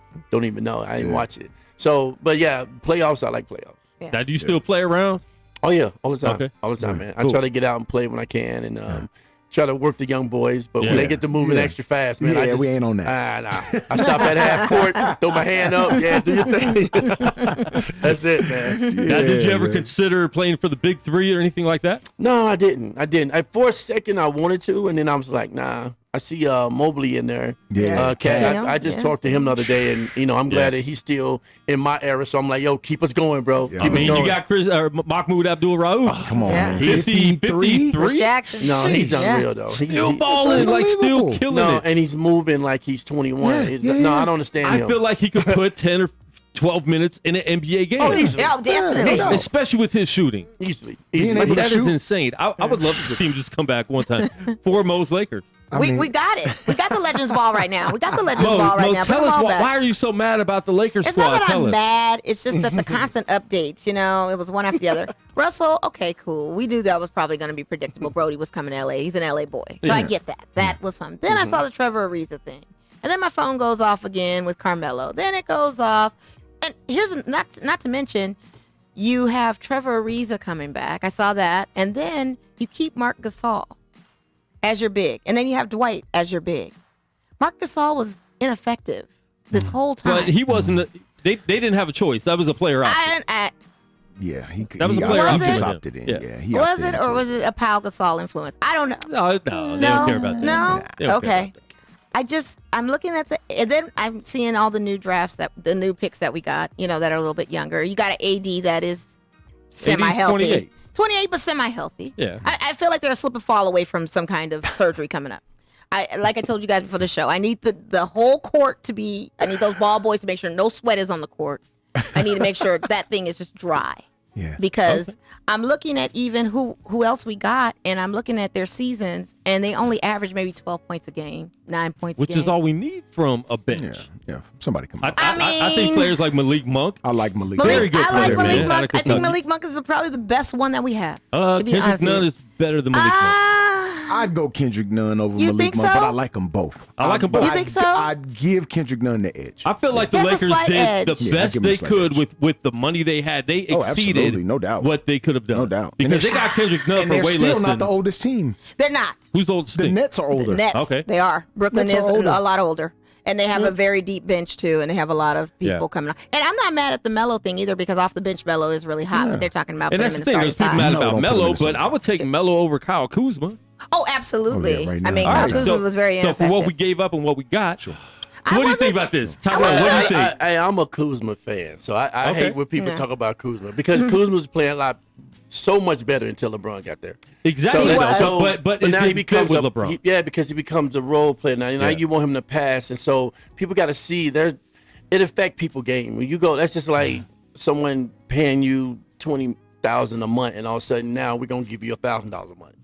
know. I didn't watch it. So, but yeah, playoffs. I like playoffs. Yeah. Now, do you still play around? Oh yeah, all the time. Okay. All the time, man. I Cool. try to get out and play when I can, and try to work the young boys. But when they get to moving extra fast, man, I just, we ain't on that. Nah. I stop at half court, throw my hand up, do your thing. That's it, man. Now, did you ever man. consider playing for the Big Three or anything like that? No, I didn't. For a second, I wanted to, and then I was like, nah. I see Mobley in there. Yeah. Cat. Yeah. I just Yeah. talked to him the other day, and I'm glad that he's still in my era. So I'm like, yo, keep us going, bro. Yeah. Keep I mean, us going. you got Mahmoud Abdul-Rauf. Come on, Yeah. man. 53? Chris Jackson. No, he's Yeah. unreal though. Still balling, like still unbelievable. killing No, it. and he's moving like he's 21. No, I don't understand I him. feel like he could put 10 or 12 minutes in an NBA game. Oh, easily. Yeah, definitely. Yeah. Especially with his shooting. Easily. Being Like, able to that is shoot. insane. I would love to see him just come back one time. Foremost Lakers. We got it. We got the Legends ball right now. We got the Legends ball right now. Put tell them us all why, back. why are you so mad about the Lakers It's squad? not that Tell I'm us. mad. It's just that the constant updates, it was one after the other. Russell, okay, cool. We knew that was probably going to be predictable. Brody was coming to L.A. He's an L.A. boy. So I get that. That was fun. Then I saw the Trevor Ariza thing. And then my phone goes off again with Carmelo. Then it goes off. And here's, not to mention, you have Trevor Ariza coming back. I saw that. And then you keep Mark Gasol as your big. And then you have Dwight as your big. Mark Gasol was ineffective this whole time. But he wasn't. They didn't have a choice. That was a player option. Yeah, That was a he player he option just for him. opted in. Yeah. Yeah, he Was opted it, into or was it a Pau Gasol influence? I don't know. No, they don't care about that. No? They don't care Okay. about that. I'm looking at and then I'm seeing all the new drafts, the new picks that we got, that are a little bit younger. You got an AD that is semi-healthy. 28. 28, but semi-healthy. Yeah. I feel like they're a slip and fall away from some kind of surgery coming up. Like I told you guys before the show, I need the whole court I need those ball boys to make sure no sweat is on the court. I need to make sure that thing is just dry. Yeah. Because I'm looking at even who else we got, and I'm looking at their seasons, and they only average maybe 12 points a game, 9 points a Which game. is all we need from a bench. Yeah. Somebody come I on. think mean- players like Malik Monk. I like Malik. Very good I like player, Malik man, Monk. out of I think Kentucky. Malik Monk is probably the best one that we have. To be Kendrick honest with Nunn you. is better than Malik Monk. I'd go Kendrick Nunn over You Malik think Monk, so? but I like them both. I like 'em both. You think so? I'd give Kendrick Nunn the edge. I feel like the He has a Lakers slight did edge. the Yeah, I best give 'em a they slight could edge. with the money they had. They Oh, exceeded absolutely, no doubt. what they could have done. No doubt. Because And they got Kendrick Nunn and for they're way still less not than the oldest team. They're not. who's old. The Nets are older. The Nets. Okay. They are. Brooklyn Nets is are older. a lot older. And they have a very deep bench, too, and they have a lot of people Yeah. coming on. And I'm not mad at the Melo thing either, because off the bench, Melo is really hot. But they're talking about And putting that's him the in thing. the There's starting people five. mad No, about don't put him Melo, in the but I would take Melo over Kyle Kuzma. Oh, absolutely. Oh, yeah, right I mean, now. Kyle All right, Kuzma was very So for what we ineffective. gave up and what we got, I what do you wasn't- think about this? I Tyrone, wasn't- what do you think? I'm a Kuzma fan, so I Okay. hate when people Yeah. talk about Kuzma because Kuzma was playing so much better until LeBron got there. Exactly. He So, was. but it now he didn't come becomes with a LeBron. because he becomes a role player now. Now you want him to pass, and so people got to see it affect people game. When you go, that's just like someone paying you $20,000 a month, and all of a sudden now we're gonna give you $1,000 a month.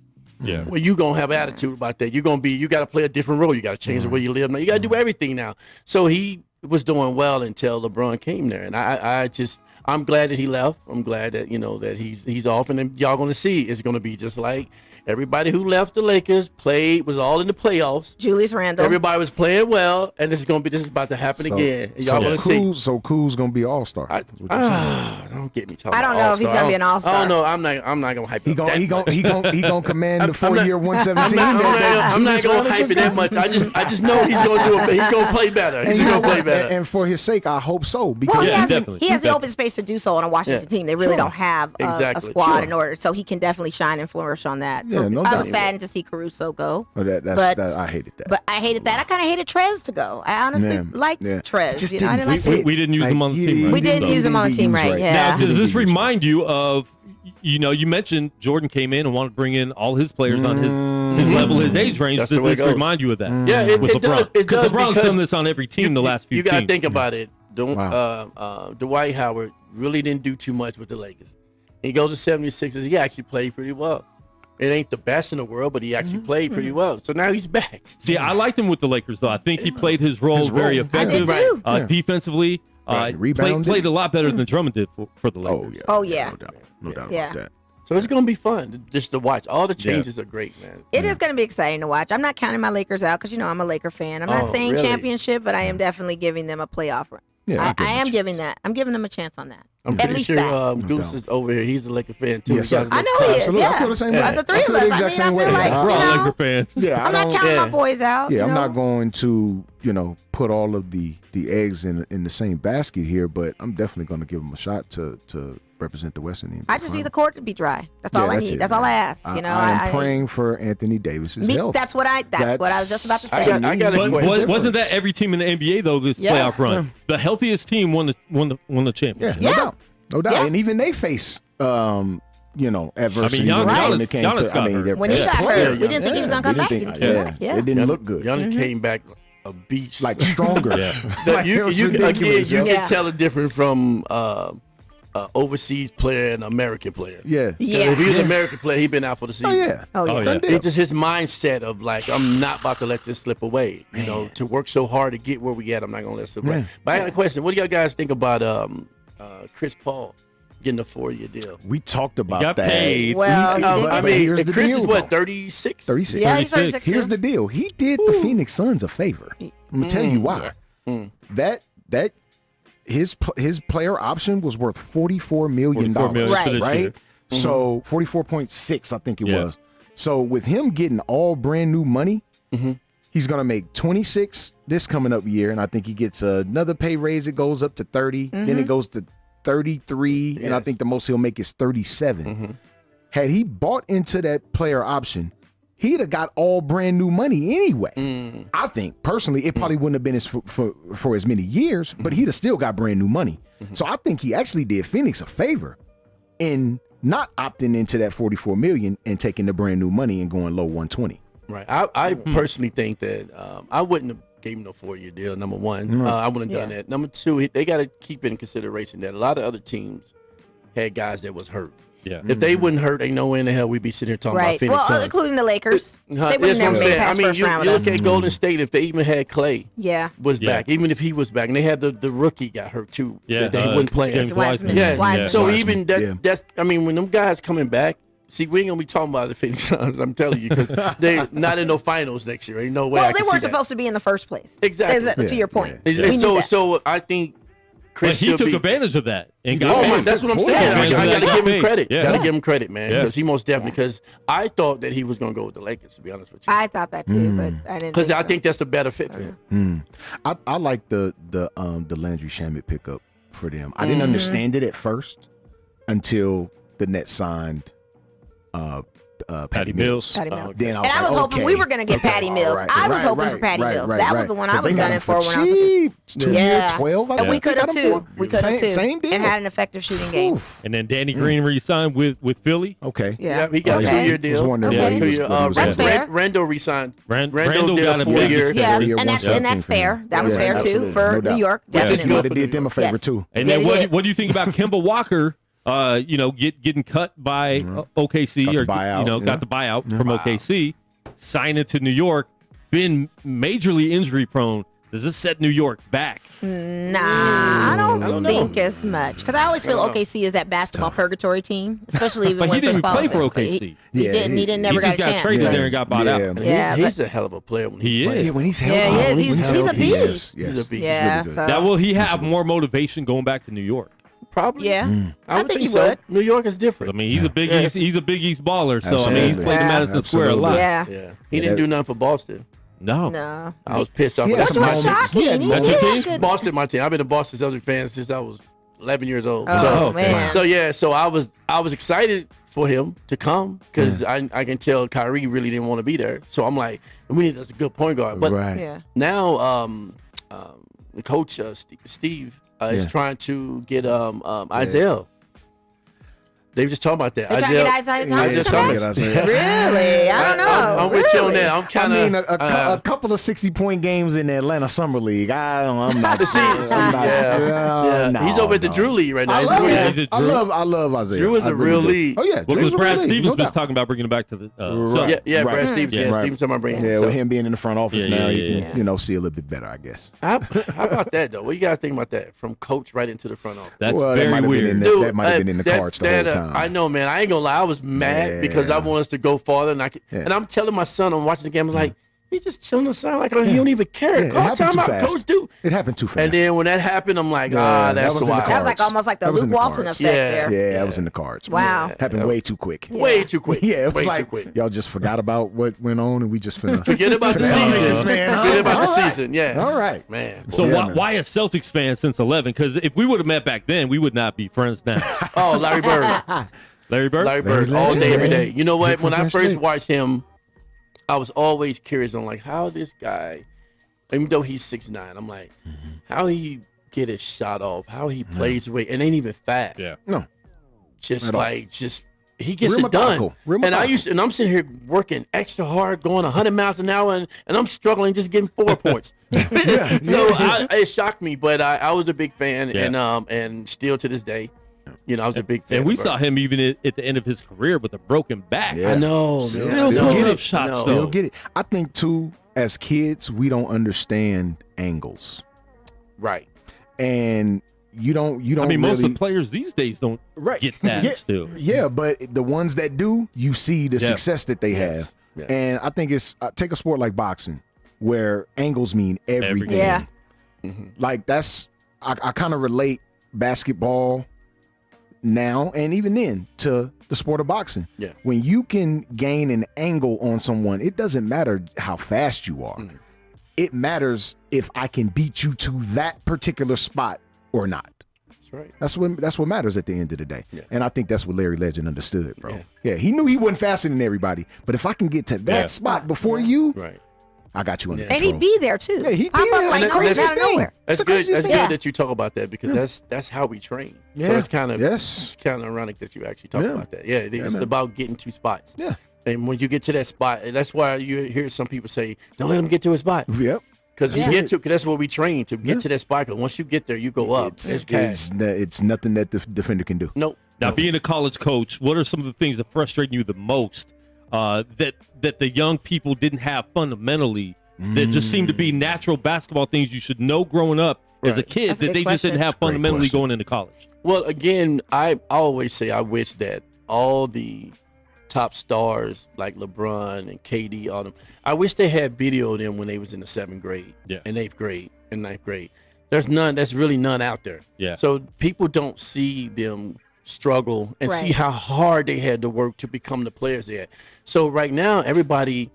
Yeah. Well, you gonna have attitude about that. You got to play a different role. You got to change the way you live now. You got to do everything now. So he was doing well until LeBron came there, and I'm glad that he left. I'm glad that that he's off, and then y'all gonna see it's gonna be just like everybody who left the Lakers was all in the playoffs. Julius Randle. Everybody was playing well, and this is about to happen again. And y'all gonna see. So Kuz gonna be all-star. Don't get me talking. I don't about know if he's all-star. gonna be an all-star. I don't know. I'm not gonna hype it. He gonna command the I'm not- 4-year 117. I'm not gonna hype it that much. I just know he's gonna do it. He's gonna play better. He's gonna play better. And for his sake, I hope so. Well, Because he Yeah, has, definitely. he has the open space to do so on a Washington team. They really Sure. don't have a Exactly. squad Sure. in order, so he can definitely shine and flourish on that. Yeah, no I doubt. was saddened to see Caruso go. Oh, I hated that. But I hated that. I kind of hated Trez to go. I honestly Yeah, liked yeah. Trez. It just I didn't didn't like fit. We didn't use him on the team, right? We didn't use him on the team, right? Yeah. Now, does this He didn't remind you of, you mentioned Jordan came in and wanted to bring in all his players on his level, his age range. That's Does the way it this goes. remind you of that? Yeah, it with does. LeBron? It does LeBron's because done this on every team the last few You got to teams. think about it. Wow. Dwight Howard really didn't do too much with the Lakers. He goes to 76ers. He actually played pretty well. It ain't the best in the world, but he actually played pretty well. So now he's back. See, I liked him with the Lakers, though. I think he played his role very I effective. did too. Yeah. Defensively, Rebounded. played a lot better than Drummond did for the Lakers. Oh yeah. Oh, yeah. No doubt Yeah. about that. So it's going to be fun just to watch. All the changes are great, man. It is going to be exciting to watch. I'm not counting my Lakers out because I'm a Laker fan. I'm not Oh, saying really? championship, but I am definitely giving them a playoff run. Yeah, I am giving that. I'm giving them a chance on that. I'm At pretty least sure that. Goose is over here. He's a Laker fan too. Yes, You sir. guys I look know he is. Absolutely. Yeah. I feel the same way. The three I of feel us. the I exact mean, I same way. feel like, We're all you know, Laker fans. Yeah, I'm not counting my yeah. boys out. Yeah, you I'm know? not going to, put all of the eggs in the same basket here, but I'm definitely going to give them a shot to represent the West Indian. I just need the court to be dry. That's all I need. That's all I ask. You know, I am praying for Anthony Davis's health. That's what I was just about to say. I got a question. Wasn't that every team in the NBA though this Yes. playoff run? The healthiest team won the championship. Yeah. No doubt. Yeah. And even they face adversity. Giannis- when it came Giannis to, got hurt. their When he best got player. hurt, we didn't think he was gonna come back. He came back. Yeah. It didn't look good. Giannis came back a beast. Like stronger. That It was you ridiculous, yo. can tell the difference from overseas player and American player. Yeah. 'Cause if he was Yeah. an American player, he'd been out for the season. Oh yeah. Oh yeah. yeah. It's just his mindset of like, I'm not about to let this slip away. You know, to work so hard to get where we at, I'm not gonna let it slip away. Yeah. But I got a question. What do y'all guys think about Chris Paul getting a 4-year deal? We talked about got that. paid. Well, he did. I But mean, here's the Chris deal, is what, though. 36? 36. Yeah, he's 36. 36 Here's too. the deal. He did the Phoenix Suns a favor. I'm gonna tell you why. That his player option was worth $44 million. $44 million Right. for this Right? year. So 44.6, I think it Yeah. was. So with him getting all brand new money, he's gonna make 26 this coming up year, and I think he gets another pay raise. It goes up to 30, then it goes to 33, and I think the most he'll make is 37. Had he bought into that player option, he'd have got all brand new money anyway. I think personally, it probably wouldn't have been for as many years, but he'd have still got brand new money. So I think he actually did Phoenix a favor in not opting into that 44 million and taking the brand new money and going low 120. Right. I personally think that I wouldn't have gave him no 4-year deal, number one. I wouldn't have done that. Number two, they got to keep in consideration that a lot of other teams had guys that was hurt. Yeah. If they wouldn't hurt, ain't no way in the hell we'd be sitting here talking about Right. Phoenix Well, Suns. including the Lakers. They That's would what have I'm never made saying. it I past mean, first you round with look us. at Golden State, if they even had Clay Yeah. was Yeah. back, even if he was back, and they had the rookie got hurt too, Yeah, they wouldn't play James him. Wiseman. Yeah, Wiseman. so Wiseman, even that, yeah. that's, I mean, when them guys coming back, see, we ain't gonna be talking about the Phoenix Suns, I'm telling you, because they not in no finals next year. Ain't no way I Well, they can weren't see that. supposed to be in the first place. Exactly. To your point. And We knew that. so I think But Chris he should took be. advantage of that and got Oh, paid. man, that's what I'm saying. advantage of I that, got to give him paid. credit. Yeah. Got to give him credit, man, Yeah. because he most definitely. Because I thought that he was gonna go with the Lakers, to be honest with you. I thought that too, but I didn't. Because I so. think that's the better fit for him. I like the Landry Shamet pickup for them. I didn't understand it at first until the Nets signed Patty Mills. Patty Mills. Then I And was I like, was hoping okay. we were going to get Patty Mills. Right, I was right, hoping right, for Patty right, Mills. right, That right. was the one 'Cause I was they got gunning him for when I was a kid. cheap. 2 year 12. And we could have too. We could have too. Same deal. And had an effective shooting game. And then Danny Green re-signed with Philly. Okay. Yeah. He got a Okay. 2-year deal. Was wondering what he was- 2-year, what he was That's doing. fair. Randall resigned. Randall did got a 4 big years. extension. Yeah, Yeah, and that's 117 fair. That was Yeah, fair too absolutely. for No doubt. New York. Yeah, Definitely. But it did them a favor Yes. too. And Yeah, then they did. what do you think about Kemba Walker? Getting cut by OKC Got the or buyout, got the buyout from OKC, signing to New York, been majorly injury prone. Does this set New York back? Nah, I don't know. think as much. Because I always feel OKC is that basketball purgatory team, especially even But when he didn't Chris play Paul for was there. OKC. He Yeah, didn't. He didn't. Never he got just a got chance. traded but- there and got bought Yeah. out. And Yeah, he's a hell of a player when He plays. is. Yeah, when he's Yeah, healthy. he is. when He's a healthy, beast. yes, He's yes. a beast. Yeah. really good. So Now, will he have more motivation going back to New York? Probably. yeah, I would think he so. would. New York is different. I mean, he's a Big Yeah. East. He's a Big East baller. So I mean, he's Absolutely. played the Yeah. Madison Square a lot. Yeah. yeah. He didn't do nothing for Boston. No. No. I was pissed off. He with had that. some Which was moments. shocking. Yeah, He that's did your have team? good- Boston, my team. I've been a Boston Celtics fan since I was 11 years old. Oh, so, man. so yeah, so I was excited for him to come because I can tell Kyrie really didn't want to be there. So I'm like, we need a good point guard. But Right. Yeah. now the coach Steve is trying to get Isaiah. They were just talking about that. They're trying to get Isaiah Thomas Isaiah to come Thomas. back? Really? I don't know. I'm with you on Really? that. I'm I kind mean, of. a couple of 60-point games in the Atlanta Summer League. I'm not. See, he's over at the Drew League right now. I He's love, doing Yeah. it. I love Isaiah. Drew is I a really real do. league. Oh yeah, Well, Drew's because a Brad real league, Stevens no was doubt. talking about bringing it back to the. Right. Yeah, Right. Brad Stevens. Yeah. Yeah, Right. Stevens talking about bringing. Yeah, So, with him being in the front office Yeah, now, yeah, you yeah. can, see a little bit better, I guess. how about that though? What you guys think about that? From coach right into the front office. That's Well, that very might have been weird. in Dude, that might have been in the cards the whole time. I know, man. I ain't gonna lie. I was mad because I want us to go farther, and and I'm telling my son, I'm watching the game. I'm like, He just chilling on the side like he don't even care. Yeah, it Call happened too timeout, fast. coach, do. It happened too fast. And then when that happened, I'm like, Yeah, that that's was in the why. cards. That was like almost like the That was Luke in the Walton cards. effect Yeah. there. that was in the cards. Wow. Happened Yeah. way too quick. Way too quick. Yeah, it was way like too quick. y'all just forgot about what went on, and we just finna Forget about the finna elevate season. this man, huh? Forget about the All right. season. Yeah. All right. Man. So Yeah, why, man. why a Celtics fan since 11? Because if we would have met back then, we would not be friends now. Oh, Larry Bird. Larry Bird? Larry Bird, Larry all day, every Legend, day. man. You know what? Hit When I from first State. watched him, I was always curious on like how this guy, even though he's 6'9", I'm like, how he get his shot off, how he plays away, and ain't even fast. Yeah. No. Just At all. like he gets Real it done. methodical. Real And methodical. I'm sitting here working extra hard, going 100 miles an hour, and I'm struggling just getting 4 points. So it shocked me, but I was a big fan, Yeah. and still to this day, I was a big fan. And we of Bird. saw him even at the end of his career with a broken back. Yeah. I know, Still- man. Still still putting get up it. shots, No. though. Still get it. I think too, as kids, we don't understand angles, Right. and you don't. I mean, most of really- the players these days don't right. get that yeah, still. Yeah, but the ones that do, you see the Yeah. success that they have. Yeah. And I think it's take a sport like boxing, where angles mean everything. Everything. Yeah. Like that's I kind of relate basketball now and even then to the sport of boxing. Yeah. When you can gain an angle on someone, it doesn't matter how fast you are. It matters if I can beat you to that particular spot or not. That's right. That's what matters at the end of the day. Yeah. And I think that's what Larry Legend understood, bro. Yeah. Yeah, he knew he wasn't faster than everybody, but if I can get to that Yeah. spot before you, Right. I got you under Yeah. And he'd control. be there too. Yeah, he'd Pop be up there. like That's the crazy out craziest of thing. nowhere. That's the good. craziest That's thing. good Yeah. that you talk about that because that's how we train. So Yeah. it's kind of Yes. it's kind of ironic that you actually talk Yeah. about that. Yeah, it's man. about getting to spots. Yeah. And when you get to that spot, that's why you hear some people say, "Don't let him get to his spot," Yep. because Yeah. you get to. Cause that's what we train to get to that spot. Because once you get there, you go up. It's cash. It's nothing that the defender can do. Nope. Now, being a college coach, what are some of the things that frustrate you the most that the young people didn't have fundamentally that just seem to be natural basketball things you should know growing up as a Right. kid That's a that good they just didn't question. have Great fundamentally question. going into college? Well, again, I always say I wish that all the top stars like LeBron and KD, all them, I wish they had video of them when they was in the 7th grade, Yeah. and 8th grade, and 9th grade. There's none. That's really none out there. Yeah. So people don't see them struggle and see Right. how hard they had to work to become the players they had. So right now, everybody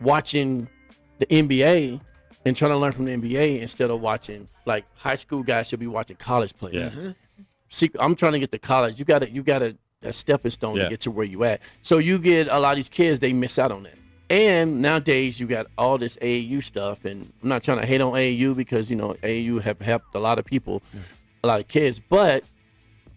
watching the NBA and trying to learn from the NBA instead of watching like high school guys should be watching college players. Yeah. See, I'm trying to get to college. You got a stepping stone Yeah. to get to where you at. So you get a lot of these kids, they miss out on that. And nowadays you got all this AAU stuff, and I'm not trying to hate on AAU because AAU have helped a lot of people, a lot of kids, but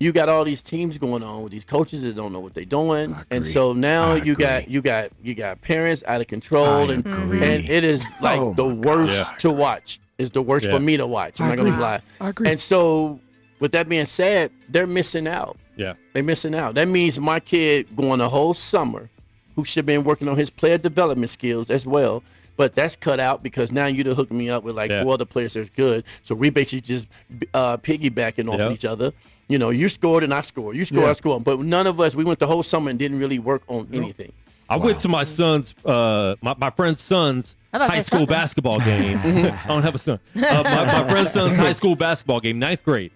you got all these teams going on with these coaches that don't know what they're doing, and agree. so now I you got parents out of control, I and agree. it is like Oh the my worst gosh. to watch. It's the worst Yeah. for me to watch. I'm I not gonna agree. lie. I agree. And so, with that being said, they're missing out. Yeah. They're missing out. That means my kid going a whole summer, who should have been working on his player development skills as well. But that's cut out because now you done hooked me up with like Yeah. 4 other players that's good. So we basically just piggybacking off Yep. of each other. You scored and I scored. You scored, Yeah. I scored. But none of us, we went the whole summer and didn't really work on anything. I went to my son's, my friend's son's I was about to high say school something. basketball game. I don't have a son. My friend's son's high school basketball game, 9th grade.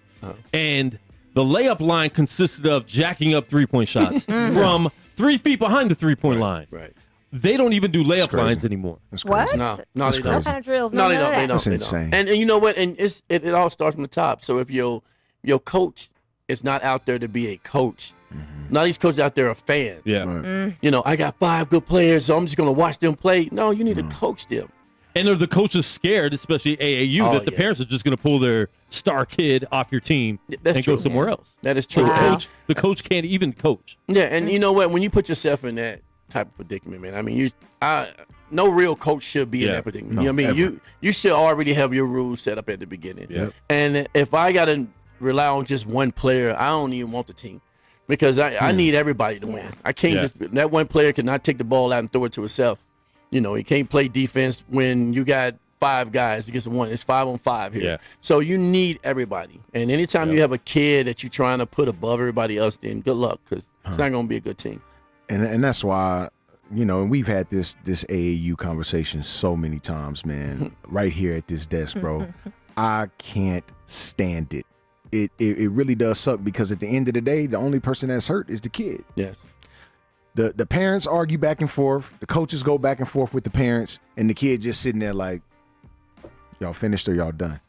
And the layup line consisted of jacking up 3-point shots from 3 feet behind the 3-point line. Right. They don't even do layup crazy. lines anymore. That's crazy. What? No, That's they No don't. kind of drills. No, No, they none don't. of They that. don't. That's They insane. don't. And you know what? And it all starts from the top. So if your coach is not out there to be a coach, none of these coaches out there are fans. Yeah. Right. I got 5 good players, so I'm just gonna watch them play. No, you need to coach them. And are the coaches scared, especially AAU, Oh, that the yeah. parents are just going to pull their star kid off your team That's and true. go somewhere else? That is So true. the coach can't even coach. Yeah, and you know what? When you put yourself in that type of predicament, man, I mean, no real coach should be in Yeah. that predicament. No, You know what I mean? ever. You should already have your rules set up at the beginning. Yep. And if I gotta rely on just one player, I don't even want the team. Because I need everybody to win. I can't Yeah. just that one player cannot take the ball out and throw it to himself. He can't play defense when you got 5 guys against 1. It's 5 on 5 here. Yeah. So you need everybody. And anytime you have a kid that you're trying to put above everybody else, then good luck because it's not going to be a good team. And that's why you know, and we've had this AAU conversation so many times, man, right here at this desk, bro. I can't stand it. It really does suck because at the end of the day, the only person that's hurt is the kid. Yes. The parents argue back and forth. The coaches go back and forth with the parents, and the kid just sitting there like, y'all finished or y'all done?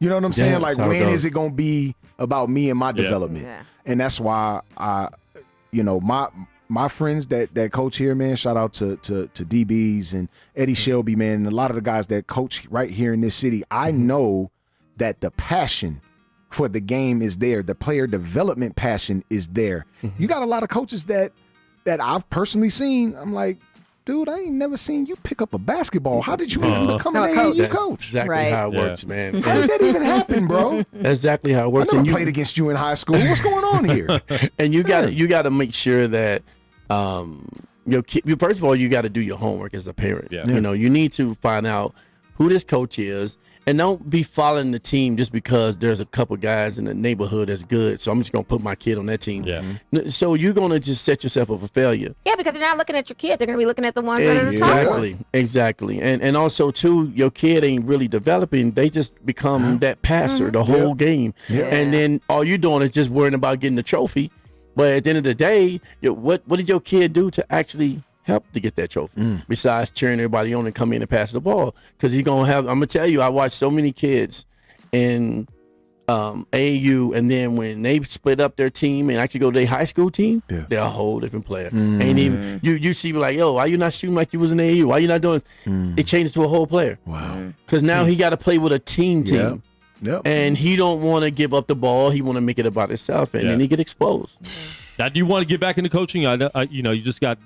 You know what I'm saying? Yeah, Like, when is it going to be about me and my development? Yeah. And that's why my friends that coach here, man, shout out to DBs and Eddie Shelby, man, and a lot of the guys that coach right here in this city. I know that the passion for the game is there. The player development passion is there. You got a lot of coaches that I've personally seen. I'm like, dude, I ain't never seen you pick up a basketball. How did you even become an AAU coach? Exactly Right. how it works, man. How did that even happen, bro? Exactly how it I works. never And played against you in high school. What's going on here? and you got to make sure that your kid, first of all, you got to do your homework as a parent. Yeah. You know, you need to find out who this coach is, and don't be following the team just because there's a couple guys in the neighborhood that's good. So I'm just gonna put my kid on that team. Yeah. So you're gonna just set yourself up for failure. Yeah, because they're not looking at your kid. They're going to be looking at the ones that are the top Exactly, ones. exactly, and also too, your kid ain't really developing. They just become that passer the whole game, and then all you're doing is just worrying about getting the trophy. But at the end of the day, what did your kid do to actually help to get that trophy? Besides cheering everybody on and come in and pass the ball, because he's gonna have. I'm gonna tell you, I watched so many kids in AAU, and then when they split up their team and actually go to their high school team, they're a whole different player. Ain't even you see like, yo, why you not shooting like you was in AAU? Why you not doing? It changes to a whole player. Wow. Because now he got to play with a team. Yep. And he don't want to give up the ball. He want to make it about himself, and then he get exposed. Now, do you want to get back into coaching? You just got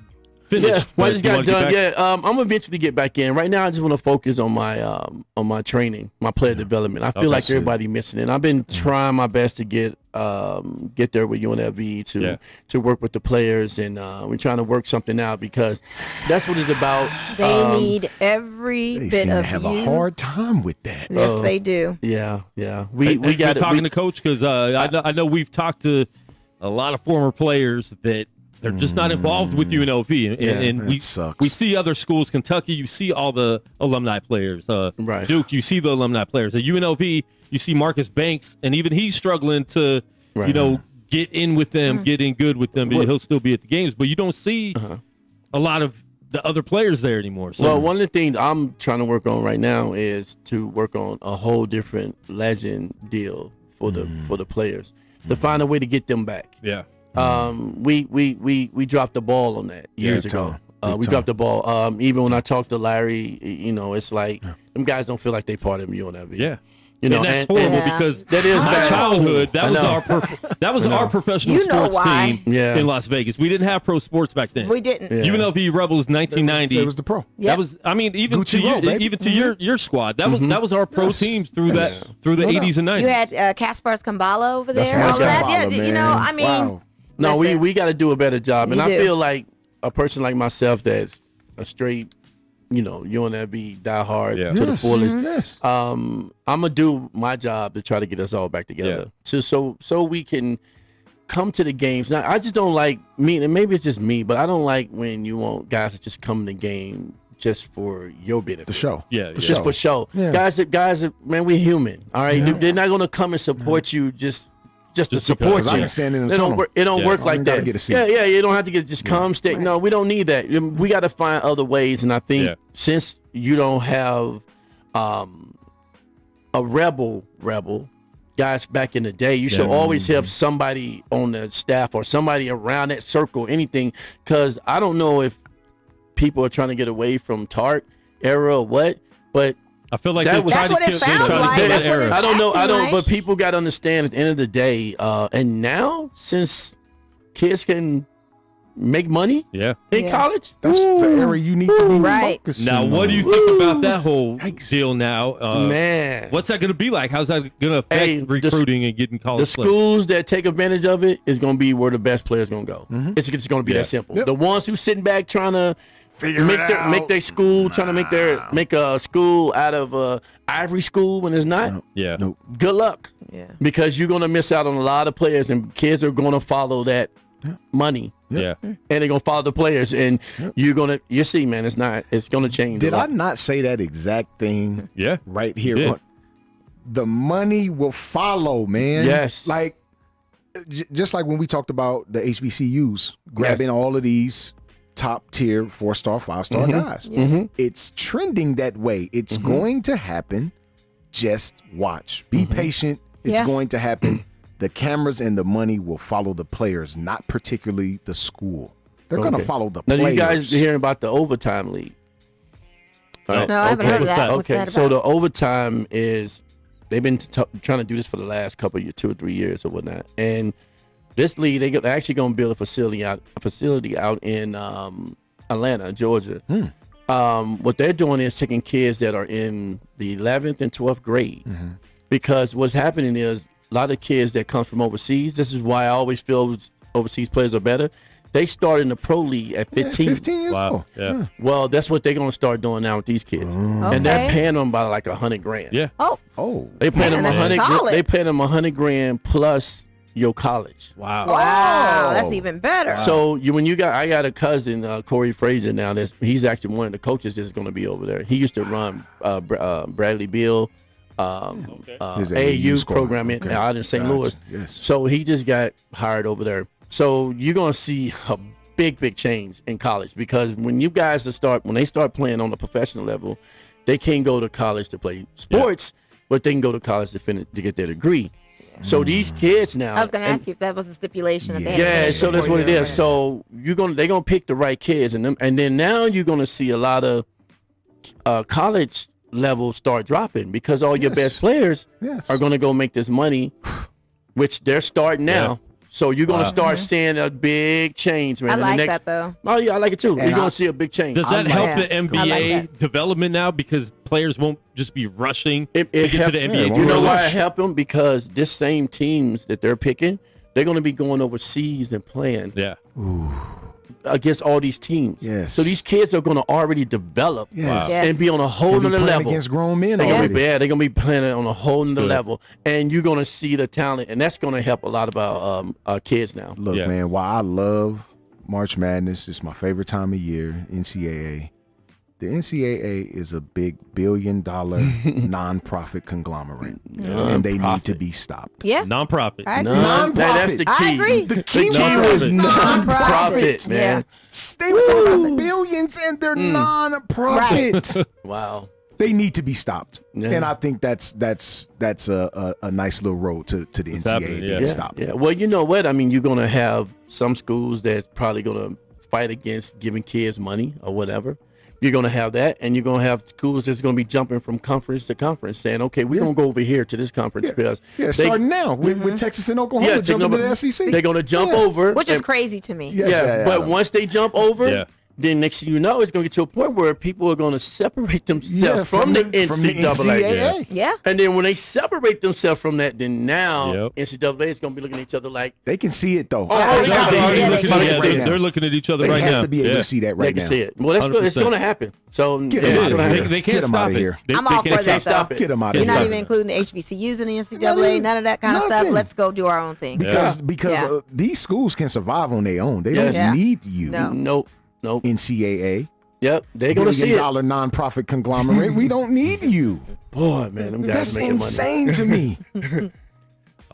finished. Yeah, well, I just but you got wanna done. get back? Yeah, I'm gonna eventually get back in. Right now, I just want to focus on my training, my player development. I feel like that's it. everybody missing it. I've been trying my best to get there with UNLV to work with the players, and we're trying to work something out because that's what it's about. They need every They bit seem to of have you. a hard time with that. Yes, they do. Yeah. We We got talking to coach because I know we've talked to a lot of former players that they're just not involved with UNLV, and that we sucks. we see other schools. Kentucky, you see all the alumni players. Right. Duke, you see the alumni players. At UNLV, you see Marcus Banks, and even he's struggling to get in with them, get in good with them. But he'll still be at the games, but you don't see a lot of the other players there anymore. So. Well, one of the things I'm trying to work on right now is to work on a whole different legend deal for the players to find a way to get them back. Yeah. We dropped the ball on that years ago. We dropped the ball. Even when I talked to Larry, it's like them guys don't feel like they part of UNLV. Yeah. You know, and that's horrible Yeah. because That is my bad. childhood. That I was know. our professional You know sports why. team Yeah. in Las Vegas. We didn't have pro sports back then. We didn't. Yeah. UNLV Rebels 1990. It was the pro. Yep. That was, I mean, even Gucci to you, Row, baby. even to your squad. That was our pro teams through the 80s and 90s. You had Kaspar Kambala over there. That's All right. that. Yeah, Kambala, you know, man. I mean, Wow. No, listen, we got to do a better job, and You I do. feel like a person like myself that's a straight, UNLV diehard to the fullest. Yes. I'm gonna do my job to try to get us all back together, so we can come to the games. Now, I just don't like and maybe it's just me, but I don't like when you want guys to just come to the game just for your benefit. The show. Yeah, Just for show. Yeah. Guys, man, we're human. All right, they're not gonna come and support you just to support because you. I can stand in the It don't tunnel. work. It don't Yeah. work I like ain't gotta that. get a seat. Yeah. You don't have to just come stay. No, we don't need that. We got to find other ways. And I think since you don't have a rebel guys back in the day, you should always have somebody on the staff or somebody around that circle, anything. Because I don't know if people are trying to get away from Tart era or what, but I feel like That they was- tried That's what to it kill- they sounds tried to like. kill That's that what era. it's I don't know. acting like. But people got to understand at the end of the day, and now since kids can make money Yeah. in college, That's the area you need to be Right. focusing Now, what do you on. think about that whole Yikes. deal now? man, What's that going to be like? How's that going to affect Hey, the- recruiting and getting the college players? schools that take advantage of it is going to be where the best players going to go. It's just going to be Yeah. that simple. Yep. The ones who sitting back trying to Figure it out. make their school, trying to make a school out of Ivory School when it's not. Yeah. Nope. Good luck. Yeah. Because you're going to miss out on a lot of players, and kids are going to follow that money. Yeah. And they're gonna follow the players, and you see, man, it's gonna change. Did I not say that exact thing? Yeah. Right here. Yeah. The money will follow, man. Yes. Like, just like when we talked about the HBCUs grabbing all of these top tier 4-star, 5-star guys. It's trending that way. It's going to happen. Just watch. Be patient. It's going to happen. The cameras and the money will follow the players, not particularly the school. They're going to follow the now, players. you guys hearing about the overtime league? No, I haven't heard of that. What's Okay, that so about? the overtime is they've been trying to do this for the last couple of years, 2 or 3 years or whatnot. And this league, they're actually going to build a facility out in Atlanta, Georgia. What they're doing is taking kids that are in the 11th and 12th grade, because what's happening is a lot of kids that come from overseas. This is why I always feel overseas players are better. They start in the pro league at 15. 15 years old. Yeah. Well, that's what they're going to start doing now with these kids, and they're paying them by like $100,000. Yeah. Oh. They paying them Man, that's 100. solid. They paying them $100,000 plus your college. Wow. Wow, that's even better. So I got a cousin, Corey Frazier. Now he's actually one of the coaches that's going to be over there. He used to run Bradley Beal, His AAU squad. program out in St. Louis. Yes. So he just got hired over there. So you're going to see a big change in college, because when you guys when they start playing on a professional level, they can't go to college to play sports, but they can go to college to get their degree. So these kids now, I was going to ask you if that was a stipulation. That they had to yeah, finish so that's before what it you is. So they're gonna pick the right kids, and then now you're gonna see a lot of college levels start dropping, because all your best players are gonna go make this money, which they're starting now. So you're gonna start seeing a big change, man. I in the like next, that though. Oh yeah, I like it too. And You're gonna see a big change. Does that help the I like NBA that. development now, because players won't just be rushing It to get to helps. the NBA? You know why rush. it helped them? Because this same teams that they're picking, they're going to be going overseas and playing Yeah. against all these teams. Yes. So these kids are going to already develop Yes. Yes. and be on a whole They'll be nother playing level. against grown men They're already. they're going to be playing on a whole nother good. level, and you're going to see the talent, and that's going to help a lot of our kids now. Look, Yeah. man, while I love March Madness, it's my favorite time of year, NCAA. The NCAA is a big billion-dollar nonprofit conglomerate, and they need to be stopped. Yeah. Nonprofit. I agree. That's the key. I agree. The key Nonprofit. was Nonprofit, man. They were billions, and they're nonprofit. Wow. They need to be stopped, Yeah. and I think that's a nice little road to the NCAA happening, being yeah. stopped. Yeah. Well, you know what? I mean, you're going to have some schools that's probably going to fight against giving kids money or whatever. You're going to have that, and you're going to have schools that's going to be jumping from conference to conference, saying, okay, we're going to go over here to this conference because Starting now with Texas and Oklahoma jumping to the SEC. They're going to jump over. Which is and- crazy to me. Yes. but once they jump over, Yeah. then next thing you know, it's going to get to a point where people are going to separate themselves from the NCAA. NCAA. Yeah. And then when they separate themselves from that, then now Yep. NCAA is going to be looking at each other like, They can see it though. Oh, They're yeah, already yeah, looking yeah, at- yeah, they're- yeah. They're looking at each other They right now. have to be able Yeah. to see that they right can now. see it. Well, it's 100%. going to happen. So Get yeah, them it's out going of to here. happen. They Get can't 'em stop outta it. here. They I'm all can't for that, stop though. it. Get them out You're of not here. even including the HBCUs in the Not NCAA, even- none of that kind of stuff. nothing. Let's go do our own thing. Because Yeah. these schools can survive on their own. They Yes. don't Yeah. need you. No. Nope. NCAA, Yep. They're going to see it. $1 billion nonprofit conglomerate. We don't need you. Boy, man, them guys That's making money. insane to me.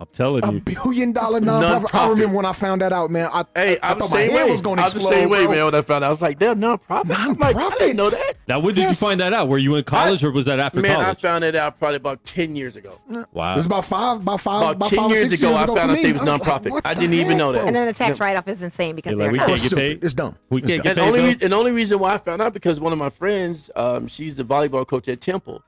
I'm telling $1 you. billion nonprofit. I remember when I found that out, man. Hey, I I'm the thought my same head way. was going to I was explode. the same way, bro. man. When I found out, I was like, they're nonprofit. I'm like, I didn't know that. Now, when did Yes. you find that out? Were you in college or was that after Man, college? I found it out probably about 10 years ago. Wow. It was about 10 About 10 years ago, I found out they was nonprofit. I didn't even know that. And then the tax write-off is insane because You're like, they're we not. can't get paid. It's dumb. We It's can't dumb. get And paid. the only reason why I found out because one of my friends, she's the volleyball coach at Temple,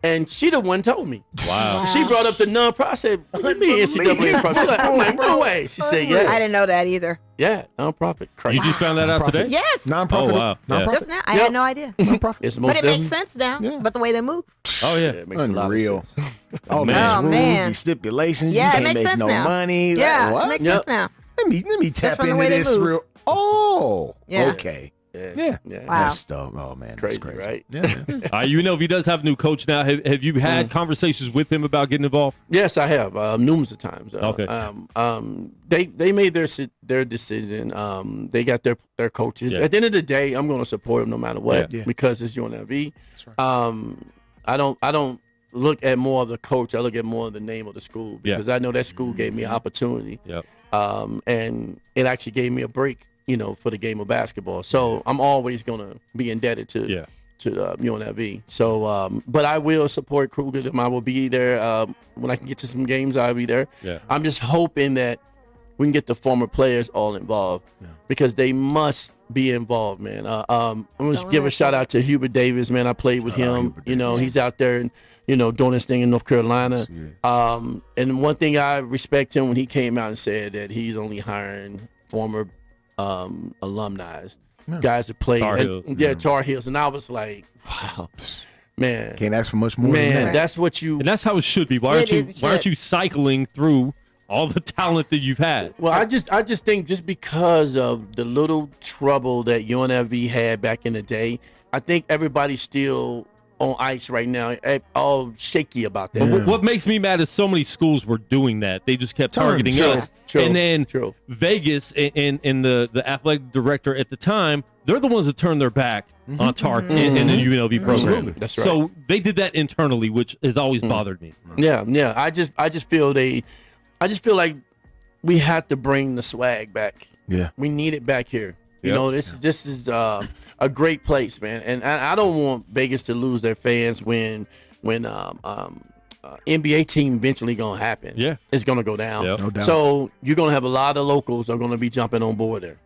and she the one told me. Wow. She brought up the nonprofit. I said, "What do you mean NCAA profit?" She's like, I'm like, no way. She said, I "Yeah, didn't know that either. yeah, nonprofit." Crazy. You just found that out today? Yes. Nonprofit. Oh, wow. Yeah. Nonprofit. Just now. I Yep. had no idea. Nonprofit. It's most But it makes definitely- sense now. Yeah. But the way they move. Oh, yeah. It makes a lot of Unreal. sense. All Man. these Oh, rules, man. these stipulations. Yeah, you it can't makes make sense no now. money. Yeah, What? it makes Yep. sense now. Let me tap from the into way they this move. real. Oh, Yeah. okay. Yes. Yeah. Wow. That's dope. Oh man, Crazy, that's crazy. right? Yeah. UNLV does have a new coach now. Have you had conversations with him about getting involved? Yes, I have numerous of times. Okay. They made their decision. They got their coaches. Yeah. At the end of the day, I'm going to support them no matter what Yeah. because it's UNLV. That's right. I don't look at more of the coach. I look at more of the name of the school because I know that school gave me an opportunity. Yep. And it actually gave me a break, for the game of basketball. So I'm always gonna be indebted to UNLV. So, but I will support Kruger. I will be there when I can get to some games. I'll be there. Yeah. I'm just hoping that we can get the former players all involved because they must be involved, man. I'm gonna give a shout out to Hubert Davis, man. I played with him. He's out there and doing his thing in North Carolina. And one thing I respect him when he came out and said that he's only hiring former alumni, guys that play Tar Heels. Tar Heels. And I was like, wow, man, Can't ask for much more. man, than that. that's what you. And that's how it should be. Why aren't you cycling through all the talent that you've had? Well, I just think just because of the little trouble that UNLV had back in the day, I think everybody's still on ice right now, all shaky about that. But what makes me mad is so many schools were doing that. They just kept targeting us. And then Vegas and the athletic director at the time, they're the ones that turned their back on Tark in the UNLV program. Absolutely. That's right. So they did that internally, which has always bothered me. Yeah. I just feel like we have to bring the swag back. Yeah. We need it back here. Yep. This is a great place, man. And I don't want Vegas to lose their fans when NBA team eventually gonna happen. Yeah. It's gonna go down. Yep. No doubt. So you're gonna have a lot of locals are gonna be jumping on board there.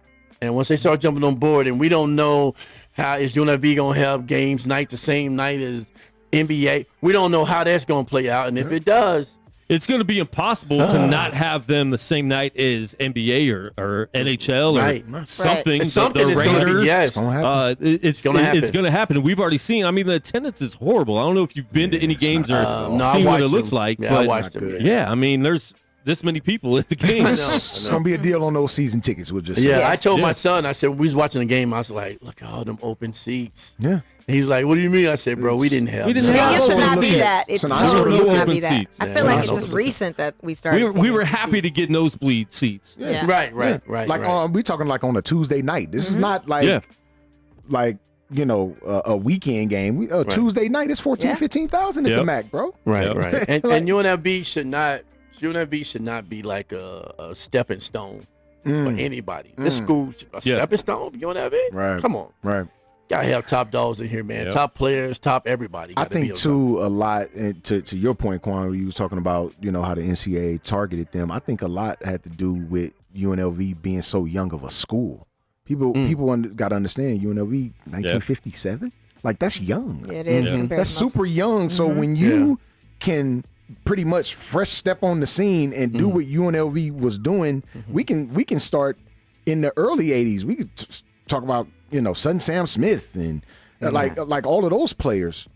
And once they start jumping on board, and we don't know how is UNLV gonna have games the same night as NBA. We don't know how that's gonna play out. And if it does, It's going to be impossible to not have them the same night as NBA or NHL or something. It's something the is gonna be Raiders. It's gonna happen. It's going to happen. We've already seen. I mean, the attendance is horrible. I don't know if you've been to any games or seen what it looks like. Yeah, but I watched them. yeah, I mean, there's this many people at the games. It's gonna be a deal on those season tickets. We'll just Yeah, say. I told my son, I said, we was watching the game, I was like, look at all them open seats. Yeah. And he was like, what do you mean? I said, bro, we didn't have We didn't It have that. used to also not look be at- that. It so now totally I used to open not be that. seats. I Yeah, feel like I it's know. just recent that we started. We seeing were it. happy to get nosebleed seats. Yeah. Right. Like we talking like on a Tuesday night. This is not like Yeah. like a weekend game. Tuesday night is 14, Yeah. 15,000 at the Yep. Mac, bro. Right. Yep. And UNLV should not be like a stepping stone for anybody. This school's a stepping stone for UNLV? Right. Come on. Right. Gotta have top dogs in here, man. Yep. Top players, top everybody. I gotta be think on too a lot and to your point, Kwam, where you was talking about how the NCAA targeted them. I think a lot had to do with UNLV being so young of a school. People got to understand UNLV 1957. Like that's young. It is. Yeah. compared That's to most- super young. So when you can pretty much fresh step on the scene and do what UNLV was doing, we can start in the early 80s. We could talk about Son Sam Smith and like all of those players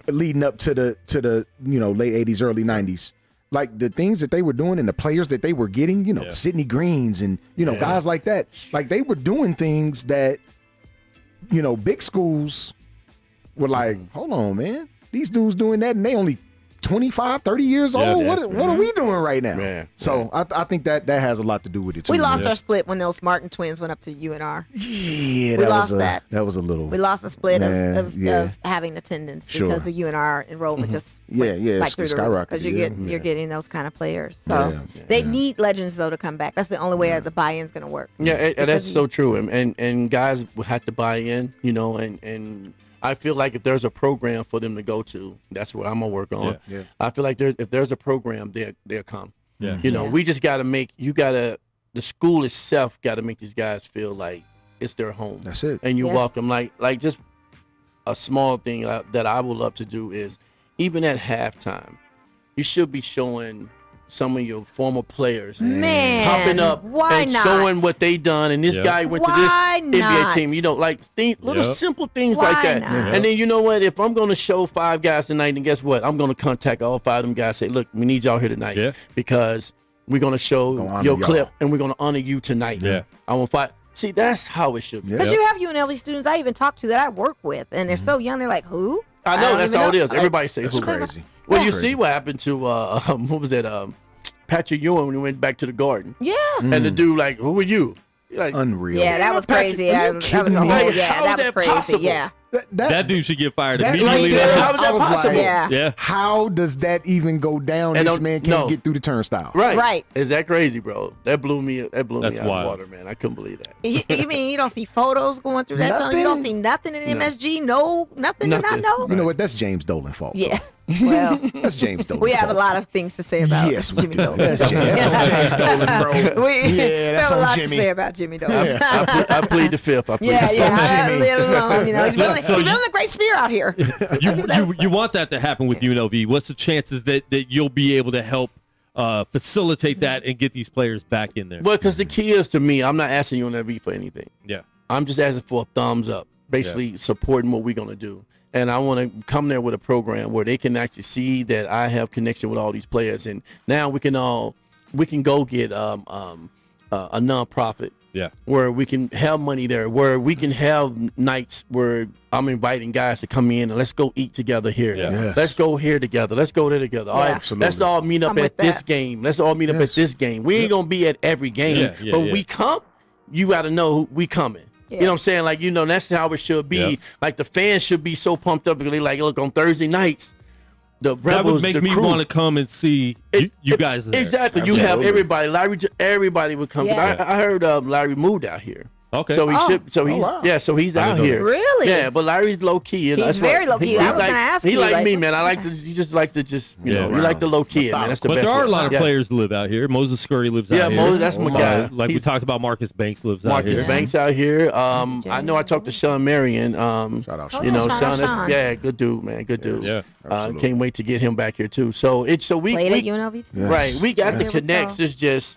leading up to the late 80s, early 90s. Like the things that they were doing and the players that they were getting, Sidney Greens and guys like that. Like they were doing things that big schools were like, hold on, man. These dudes doing that and they only 25, 30 years old. yes, What are we doing right now? Yeah, So I think that has a lot to do with it too. We lost our split when those Martin twins went up to UNR. Yeah, We lost that. That was a little. We lost the split of yeah. having attendance Sure. because the UNR enrollment just Yeah, went, yeah, like it's through the skyrocketed, because yeah. you're getting those kind of players. So they need legends though to come back. That's the only way the buy-in's going to work. Yeah, and that's Because so true. And guys will have to buy in, and I feel like if there's a program for them to go to, that's what I'm gonna work on. Yeah. I feel like if there's a program, they'll come. Yeah. We just gotta the school itself gotta make these guys feel like it's their home. That's it. And you Yeah. welcome like just a small thing that I would love to do is even at halftime, you should be showing some of your former players Man, popping up why and not? showing what they done, and this Yep. guy went Why to this NBA not? team, like little Yep. simple things Why like that. not? Yep. And then you know what? If I'm going to show 5 guys tonight, then guess what? I'm going to contact all 5 of them guys. Say, look, we need y'all here tonight Yeah. because we're going to show Gonna honor your y'all. clip and we're going to honor you tonight. Yeah. I want 5. See, that's how it should be. Because you have UNLV students I even talk to that I work with, and they're so young. They're like, who? I know, don't that's even all know. it is. Everybody say That's who. crazy. Well, you That's see crazy. what happened to what was that? Patrick Ewing when he went back to the Garden, Yeah. and the dude like, who are you? You're like, Unreal. Yeah, that was Patrick, crazy. are you That was a kidding whole. me? Like, Yeah, how that is was that crazy. possible? Yeah. That dude should get fired that immediately. right there, How is that I was possible? like, Yeah. Yeah. how does that even go down? And This don't- man can't no. get through the turnstile. Right. Is that crazy, bro? That blew me. That blew That's me out of wild. the water, man. I couldn't believe that. You mean you don't see photos going through that tunnel? You don't see nothing in MSG? No, nothing to not Nothing. know? You know what? That's James Dolan's fault. Yeah. Well, That's James Dolan. we have a lot of things to say about Yes, we Jimmy do. Dolan. That's on James Dolan, bro. We Yeah, that's have a on lot Jimmy. to say about Jimmy Dolan. I plead the fifth. I plead Yeah, the yeah. fifth. I Jimmy. leave it alone. You know, he's building, So he's you- building a great spear out here. You want that to happen with UNLV. What's the chances that you'll be able to help facilitate that and get these players back in there? Well, because the key is to me, I'm not asking UNLV for anything. Yeah. I'm just asking for a thumbs up, basically supporting what we're going to do. And I want to come there with a program where they can actually see that I have connection with all these players. And now we can go get a nonprofit Yeah. where we can have money there, where we can have nights where I'm inviting guys to come in and let's go eat together here. Yeah. Yes. Let's go here together. Let's go there together. All right, Absolutely. let's all meet up I'm at with this that. game. Let's all meet up Yes. at this game. We ain't gonna be at every game, Yeah, yeah, but yeah. we come. You got to know we coming. You know what I'm saying? Like, you know, that's how it should be. Yeah. Like, the fans should be so pumped up because they like, look, on Thursday nights, the That Rebels, would make the me crew, want to come and see you guys there. Exactly. You have everybody. Everybody would come. Yeah. I heard Larry moved out here. Okay. So he should. So he's wow. yeah. So he's I out didn't know here. that. Really? Yeah, but Larry's low key. You know, He's that's why- very low key. I was like, gonna ask he you, like like, me, what- man. I like to. You just like to just. You Yeah, know, you like the low kid, man. That's the But best. there are a way. lot of Yes. players that live out here. Moses Scurry lives Yeah, out here. Moses, that's my guy. Like we He's- talked about, Marcus Banks lives out Marcus here. Banks out here. I know I talked to Sean Marion. Shout out, Oh, You know, yeah, shout out Sean. That's, Sean. yeah, good dude, man. Good dude. Yeah. Absolutely. Can't wait to get him back here too. So we Played at we UNLV too. Yes. right. We got the There we connects. go. It's just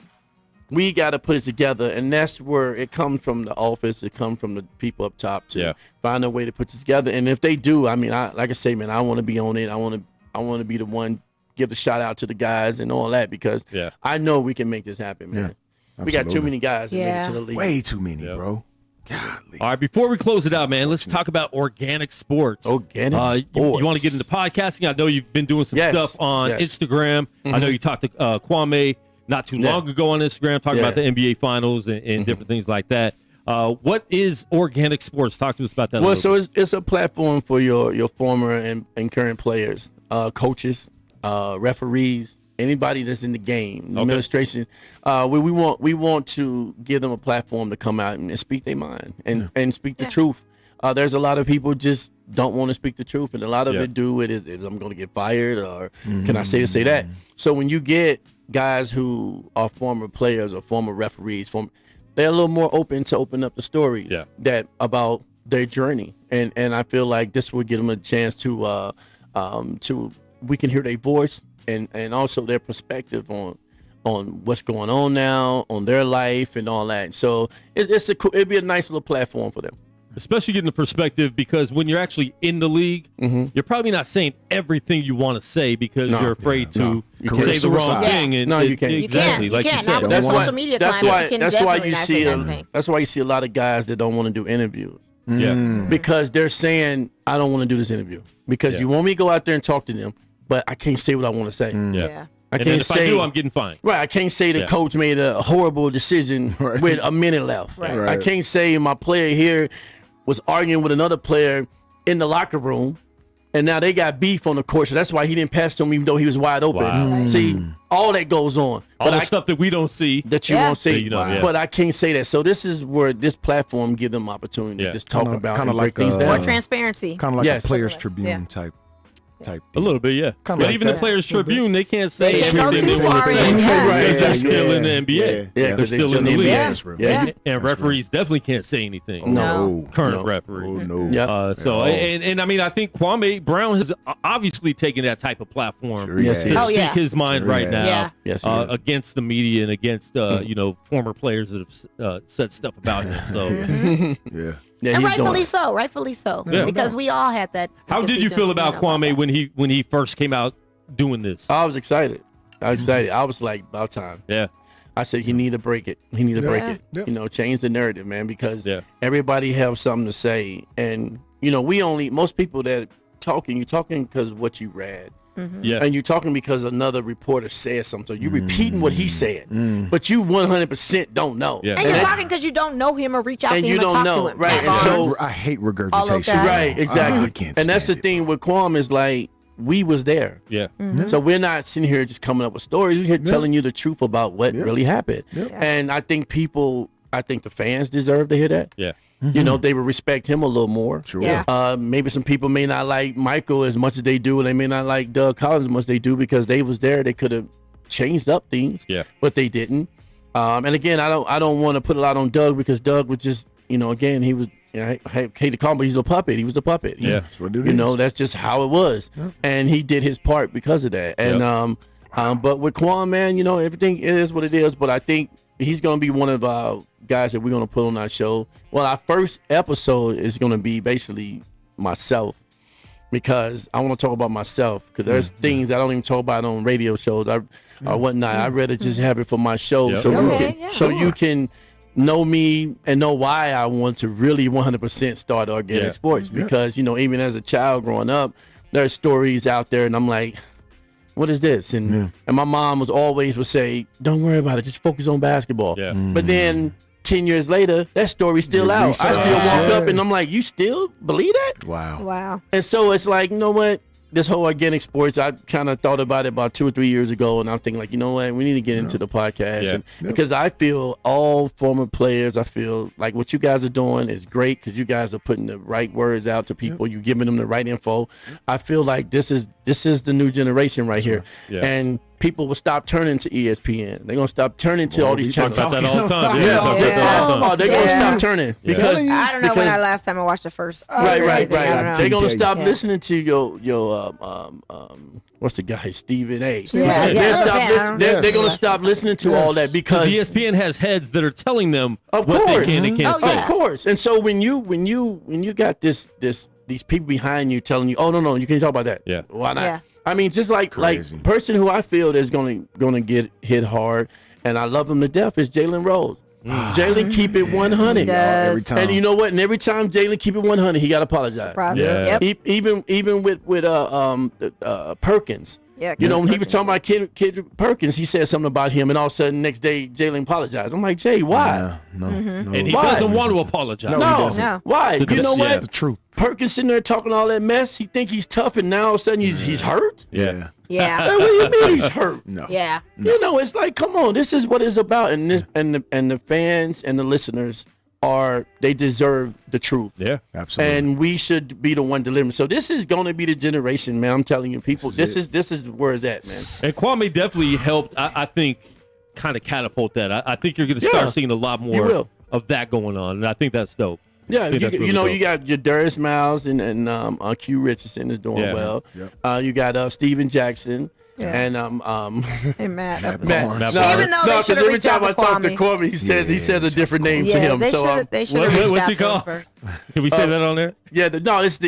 we got to put it together, and that's where it comes from. The office. It comes from the people up top to Yeah. find a way to put this together. And if they do, I mean, like I say, man, I want to be on it. I want to be the one give the shout out to the guys and all that because Yeah. I know we can make this happen, man. We got too absolutely. many guys that make it Yeah. to the league. Way too many, Yeah. bro. Golly. All right, before we close it out, man, let's talk about organic sports. Organic You sports. want to get into podcasting? I know you've been doing some Yes, stuff on yes. Instagram. I know you talked to Kwame not too Yeah. long ago on Instagram, talking Yeah. about the NBA Finals and different things like that. What is organic sports? Talk to us about that. a Well, little so it's a platform for your former and current players, coaches, referees, anybody that's in the game, administration. We want to give them a platform to come out and speak their mind and speak the truth. There's a lot of people just don't want to speak the truth, and a lot of Yeah. it do it is I'm going to get fired or can I say this, say that. So when you get guys who are former players or former referees, they're a little more open to open up the stories Yeah. that about their journey, and I feel like this will give them a chance to we can hear their voice and also their perspective on what's going on now, on their life and all that. So it'd be a nice little platform for them. especially getting the perspective, because when you're actually in the league, you're probably not saying everything you want to say because No. you're afraid to You say can't. the wrong Suicide. thing. And No, you can't. You Exactly, You like can't. you Not said. with That's the why- social media That's climate. why. You can That's why definitely you not see. say anything. That's why you see a lot of guys that don't want to do interviews Yeah. because they're saying, "I don't want to do this interview because Yeah. you want me to go out there and talk to them, but I can't say what I want to say. Yeah. Yeah. I And then can't if say. I do, I'm getting fined. Right, I can't say the Yeah. coach made a horrible decision Right. with a minute left. Right. I Right. can't say my player here was arguing with another player in the locker room, and now they got beef on the court. So that's why he didn't pass to him, even though he was wide open. Wow. See, all that goes on, All but the stuff that we don't see. that you Yeah. won't see. That you know, yeah. But I can't say that. So this is where this platform give them opportunity Yeah. to just talk Kinda- about kinda and break like, things More down. transparency. Kind of like Yes. a Players Yeah. Tribune type. A little bit, yeah. Kinda But like even the that. Players Tribune, they can't say They can't go everything too they want far to in, say. yeah. Right. Because they're still in the NBA. Yeah, They're because they still in the in league. Yeah. That's real. Yeah. And referees definitely can't say anything. No. Current No. referees. Oh, no. Yeah. So and I mean, I think Kwame Brown has obviously taken that type of platform Sure he Yes, has. he to is. Oh, speak yeah. his mind Sure he right has. now Yeah. Yes, he is. against the media and against former players that have said stuff about him. So Yeah. Yeah, And he's doing rightfully it. so. Rightfully so. Yeah. Because we all had that. how did you feel about Kwame when he first came out doing this? I was excited. I was excited. I was like, about time. Yeah. I said he need to break it. He need to break it. Yep. You know, change the narrative, man, because Yeah. everybody have something to say, and you know, most people that you're talking because of what you read. Yeah. And you're talking because another reporter said something. So you're repeating what he said, but you 100% don't know. Yeah. And you're talking because you don't know him or reach out And to you him and don't talk know, to him. right, Matt and so- Barnes. I hate All those regurgitation. guys. Right, exactly. I can't And that's the stand it, thing with Kwam is like, we was there. Yeah. So we're not sitting here just coming up with stories. We're here telling you the truth about what really happened. And I think the fans deserve to hear that. Yeah. You know, they would respect him a little more. Sure. Yeah. Maybe some people may not like Michael as much as they do, and they may not like Doug Collins as much as they do because they was there. They could have changed up things, Yeah. but they didn't. And again, I don't want to put a lot on Doug because Doug was just, you know, again, he was, I hate to call him, but he's a puppet. He was a puppet. Yeah. That's what it You is. know, that's just how it was. And he did his part because of that. And but with Kwam, man, you know, everything it is what it is. But I think he's going to be one of our guys that we're going to put on our show. Well, our first episode is going to be basically myself because I want to talk about myself because there's things I don't even talk about on radio shows or whatnot. I'd rather just have it for my show Yep. so you can know me and know why I want to really 100% start organic sports because, you know, even as a child growing up, there's stories out there and I'm like, what is this? And my mom would say, don't worry about it. Just focus on basketball. Yeah. But then 10 years later, that story's still You out. I research. still walk Yeah. up and I'm like, you still believe that? Wow. Wow. And so it's like, you know what? This whole organic sports, I kind of thought about it about 2 or 3 years ago, and I'm thinking like, you know what? We need to get into the podcast, Yeah. and because I feel all former players, I feel like what you guys are doing is great because you guys are putting the right words out to people. You're giving them the right info. I feel like this is the new generation right here, Yeah. and people will stop turning to ESPN. They're gonna stop turning to all these we channels. Talk about that all the time. Yeah, Talk they're about that all the time. they're gonna stop turning because I don't know when because- I last time I watched the first. Right. I don't know. They're gonna Yeah. stop Yeah. listening to your what's the guy, Stephen A. Yeah, They're yeah. stop Yeah, listen- I don't they're know. gonna stop listening to all that because Because ESPN has heads that are telling them Of what course. they can and can't Oh, say. yeah. of course. And so when you got these people behind you telling you, oh no, you can't talk about that. Yeah. Why not? Yeah. I mean, just Crazy. like person who I feel is gonna get hit hard, and I love him to death is Jalen Rose. Jalen keep it 100. He does. Every time. And you know what? And every time Jalen keep it 100, he got to apologize. Probably. Yeah. Yep. Even with Perkins. Yeah, You know, when he Perkins. was talking about Kid Perkins, he said something about him, and all of a sudden, next day, Jalen apologized. I'm like, Jay, why? Yeah, no, no. And he Why? doesn't want to apologize. No, No, he doesn't. No. why? To You know the- yeah. what? The truth. Perkins sitting there talking all that mess. He think he's tough, and now all of a sudden he's hurt. Yeah. Yeah. Like, what do you mean he's hurt? No. Yeah. You know, it's like, come on, this is what it's about, and this and the fans and the listeners they deserve the truth. Yeah. Absolutely. And we should be the one delivering. So this is going to be the generation, man. I'm telling you, people. This is where it's at, man. And Kwame definitely helped, I think, kind of catapult that. I think you're going to start Yeah. seeing a lot You more will. of that going on. And I think that's dope. Yeah, I think that's you really know, dope. you got your Darius Miles and Q Richardson is doing Yeah. well. Yep. You got Steven Jackson Yeah. and Hey, Matt. Matt Matt. Barnes. Matt No, Barnes. Even though they no, 'cause should've every reached out time I to talk to Kwame. Kwame, he says a different name to Yeah, him. they So should have. They should have What- reached what's out he to him called? first. Can we say that on there? yeah, it's the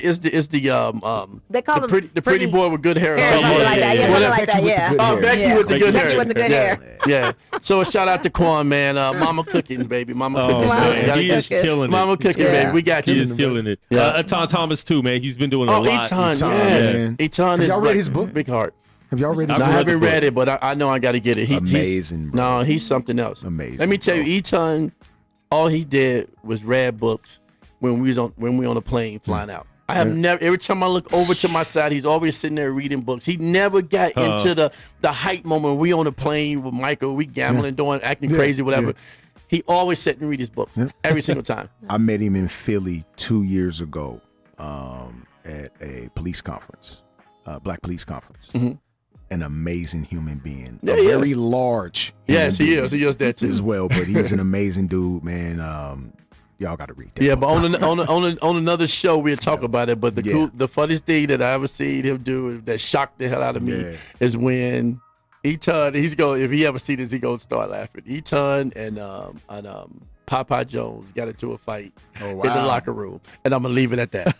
They call the him pretty boy with good hair. or Hair, something. something like that. Yeah, something Whatever. like that. Yeah. Oh, Becky Yeah. with the good Becky hair. with the good yeah. hair. Yeah. So a shout out to Kwam, man. Mama cooking, baby. Mama Oh, cooking. Wow. man. Gotta He get- is killing it. Mama cooking, Yeah. baby. We got He you. is killing it. Yeah. Tom Thomas, too, man. He's been doing a Oh, lot. Eton, Eton, yes. man. Eton Have is y'all read like his book? Big heart. Have y'all read his No, I read haven't the read book. it, but I know I got to get it. He's Amazing, bro. No, he's something else. Amazing, Let me tell bro. you, Eton, all he did was read books when we on a plane flying out. I have never. Every time I look over to my side, he's always sitting there reading books. He never got into the hype moment. We on a plane with Michael, we gambling, acting crazy, whatever. Yeah. He always sat and read his books every single time. I met him in Philly 2 years ago at a police conference, black police conference. An amazing human being. Yeah, a yeah. very large human Yes, he being is. He is that as too. well, but he's an amazing dude, man. Y'all got to read that. Yeah, book. but on another show we'll talk about it. But the funniest thing that I ever seen him do that shocked the hell out of me Yeah. is when Eton, if he ever see this, he gonna start laughing. Eton and Popeye Jones got into a fight Oh, in the wow. locker room, and I'm gonna leave it at that.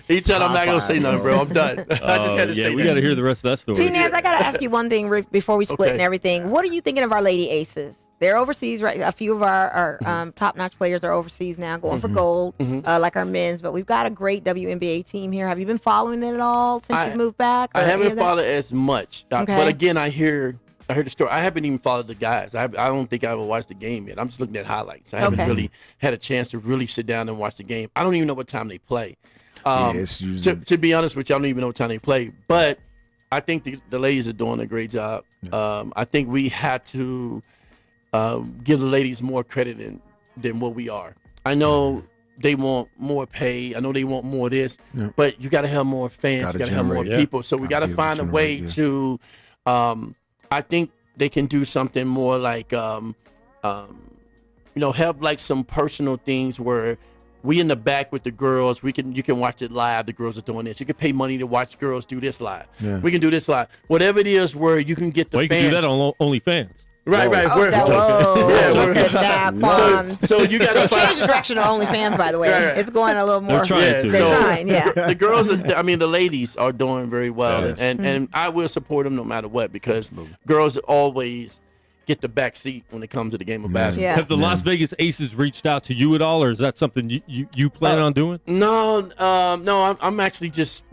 He said I'm not gonna say nothing, bro. I'm done. I just had to say we that. got to hear the rest of that story. T-Naz, I gotta ask you one thing before we split Okay. and everything. What are you thinking of our Lady Aces? They're overseas, right? A few of our top-notch players are overseas now, going for gold, like our men's. But we've got a great WNBA team here. Have you been following it at all since you've moved back? I or any haven't of that? followed as much, Okay. but again, I heard the story. I haven't even followed the guys. I don't think I ever watched the game yet. I'm just looking at highlights. I haven't Okay. really had a chance to really sit down and watch the game. I don't even know what time they play. It's usually To be honest with you, I don't even know what time they play. But I think the ladies are doing a great job. I think we had to give the ladies more credit than what we are. I know they want more pay. I know they want more of this, but you got to have more fans. Gotta You got to have more generate, people. So we got to Gotta be able find to a way generate, to. I think they can do something more like, have like some personal things where we in the back with the girls. You can watch it live. The girls are doing this. You can pay money to watch girls do this live. Yeah. We can do this live. Whatever it is, where you can get the Well, you can fans. do that on OnlyFans. Right. Oh, We're- whoa. Yeah, Look we're- at that, Kwam. so you got They to changed the direction of OnlyFans, by the way. Right. It's going a little more. They're trying to. They're So- trying, yeah. the girls, the ladies are doing very well, Yes. and I will support them no matter what, because girls always get the back seat when it comes to the game of basketball. Yeah. Have the Las Vegas Aces reached out to you at all, or is that something you plan on doing? No, I'm actually just,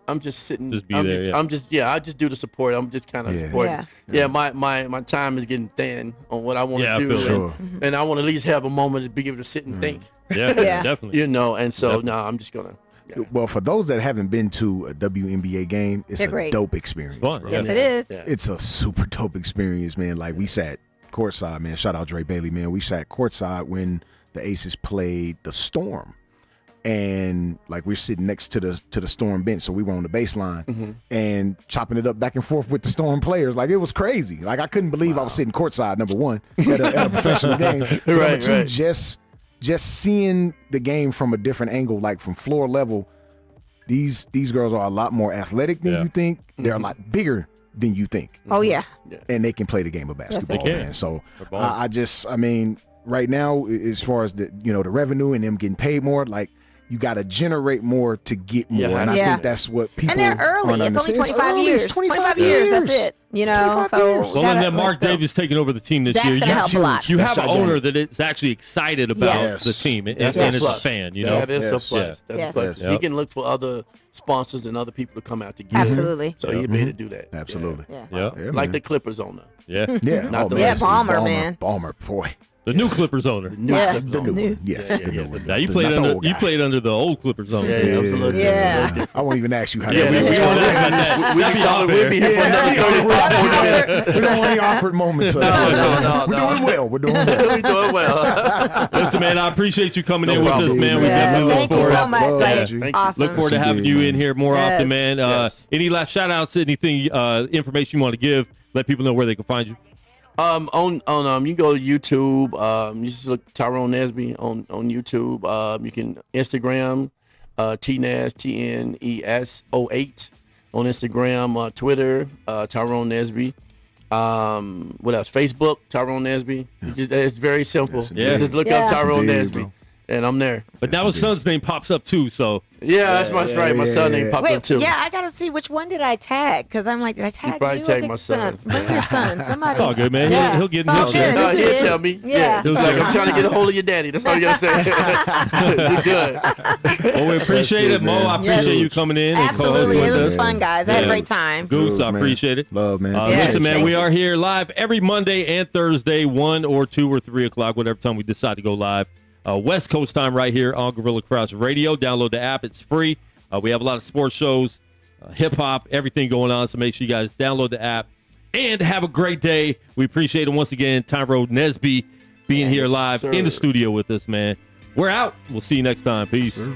I'm just sitting. Just be I'm there, just, I just do the support. I'm just kind of Yeah. supporting. Yeah, my time is getting thin on what I want to Yeah, I do, feel and, Sure. and I want to at least have a moment to be able to sit and think, Yeah, Yeah. definitely. and so no, I'm just gonna. Yeah. Well, for those that haven't been to a WNBA game, it's They're a great. dope experience. Fun, bro. yeah. Yes, it is. Yeah. It's a super dope experience, man. Like we sat courtside, man. Shout out Dre Bailey, man. We sat courtside when the Aces played the Storm, and like we're sitting next to the Storm bench, so we were on the baseline and chopping it up back and forth with the Storm players. Like it was crazy. Like I couldn't believe I was sitting courtside. Number one, at a professional game. But number Right, two, right. just seeing the game from a different angle, like from floor level. These girls are a lot more athletic than Yeah. you think. They're a lot bigger than you think, Oh, yeah. and they can play the game of basketball, can. man. So They're balling. I mean, right now, as far as the the revenue and them getting paid more, like you got to generate more to get more, Yeah. and I Yeah. think that's what people. And they're early. aren't It's only understanding. 25 early. years. It's 25 years. That's it. 25 So years. we Well, gotta- and then Mark let's go. Davis taking over the team this That's year. gonna You- help a lot. You That's have an gigantic. owner that is actually excited about Yes. the team, and, That's and a it's plus. a fan. That is Yes. a plus. Yeah. That's Yes. a plus. Yep. He can look for other sponsors and other people to come out to get. Absolutely. So he'll be able to do that. Absolutely. Yeah. Yeah, Yeah, Like man. the Clippers owner. yeah. Yeah, Not the man, Yeah, this is Balmer, man. Balmer, boy. The new Clippers owner. The new Yeah. Clippers The new owner. one. Yes, Yeah, the yeah, new one. Now you The- played not the under old you guy. played under the old Clippers owner. Yeah, it was a little Yeah. different. I won't even ask you how Yeah, that we was. was talking talking about that. We be talking. We'll be here for another 30. We don't want any awkward moments. No. We're doing well. We're doing well. We doing well. Listen, man, I appreciate you coming No in with problem. us, man. We Yeah, definitely look thank you forward. so much. Love Like, you. Thank you. awesome. Look forward to having you in here more Yes. often, man. Yes. Any last shout outs, anything, information you want to give, let people know where they can find you. On you can go to YouTube. You just look Tyrone Nesby on YouTube. You can Instagram, Tnez TNES08 on Instagram, Twitter, Tyrone Nesby. What else? Facebook, Tyrone Nesby. It's very simple. Yes, indeed. Just look Yeah. up Tyrone Yes, indeed, Nesby, bro. and I'm there. But now his son's name pops up too, so Yeah, that's right. My son name popped up Wait, too. yeah, I gotta see which one did I tag? Because I'm like, did I tag probably you? I tagged think my son. Bring your son. Somebody. it's all good, man. Yeah. He'll get in It's all his good. shit. No, This he'll is- tell me. Yeah. He'll Like do I'm it. trying to get a hold of your daddy. That's all you gotta say. You're good. Well, we appreciate That's it, it, Mo. man. I appreciate Yes. you coming in. Absolutely. It And was calling with fun, us. guys. I had a Yeah. great time. Goose, I Man. appreciate it. Love, man. Yes. Listen, man, Thank we you. are here live every Monday and Thursday, 1 or 2 or 3 o'clock, whatever time we decide to go live. West Coast time right here on Gorilla Cross Radio. Download the app. It's free. We have a lot of sports shows, hip-hop, everything going on, so make sure you guys download the app and have a great day. We appreciate it once again. Tyrone Nesby being here live sir. in the studio with us, man. We're out. We'll see you next time. Peace. Sure.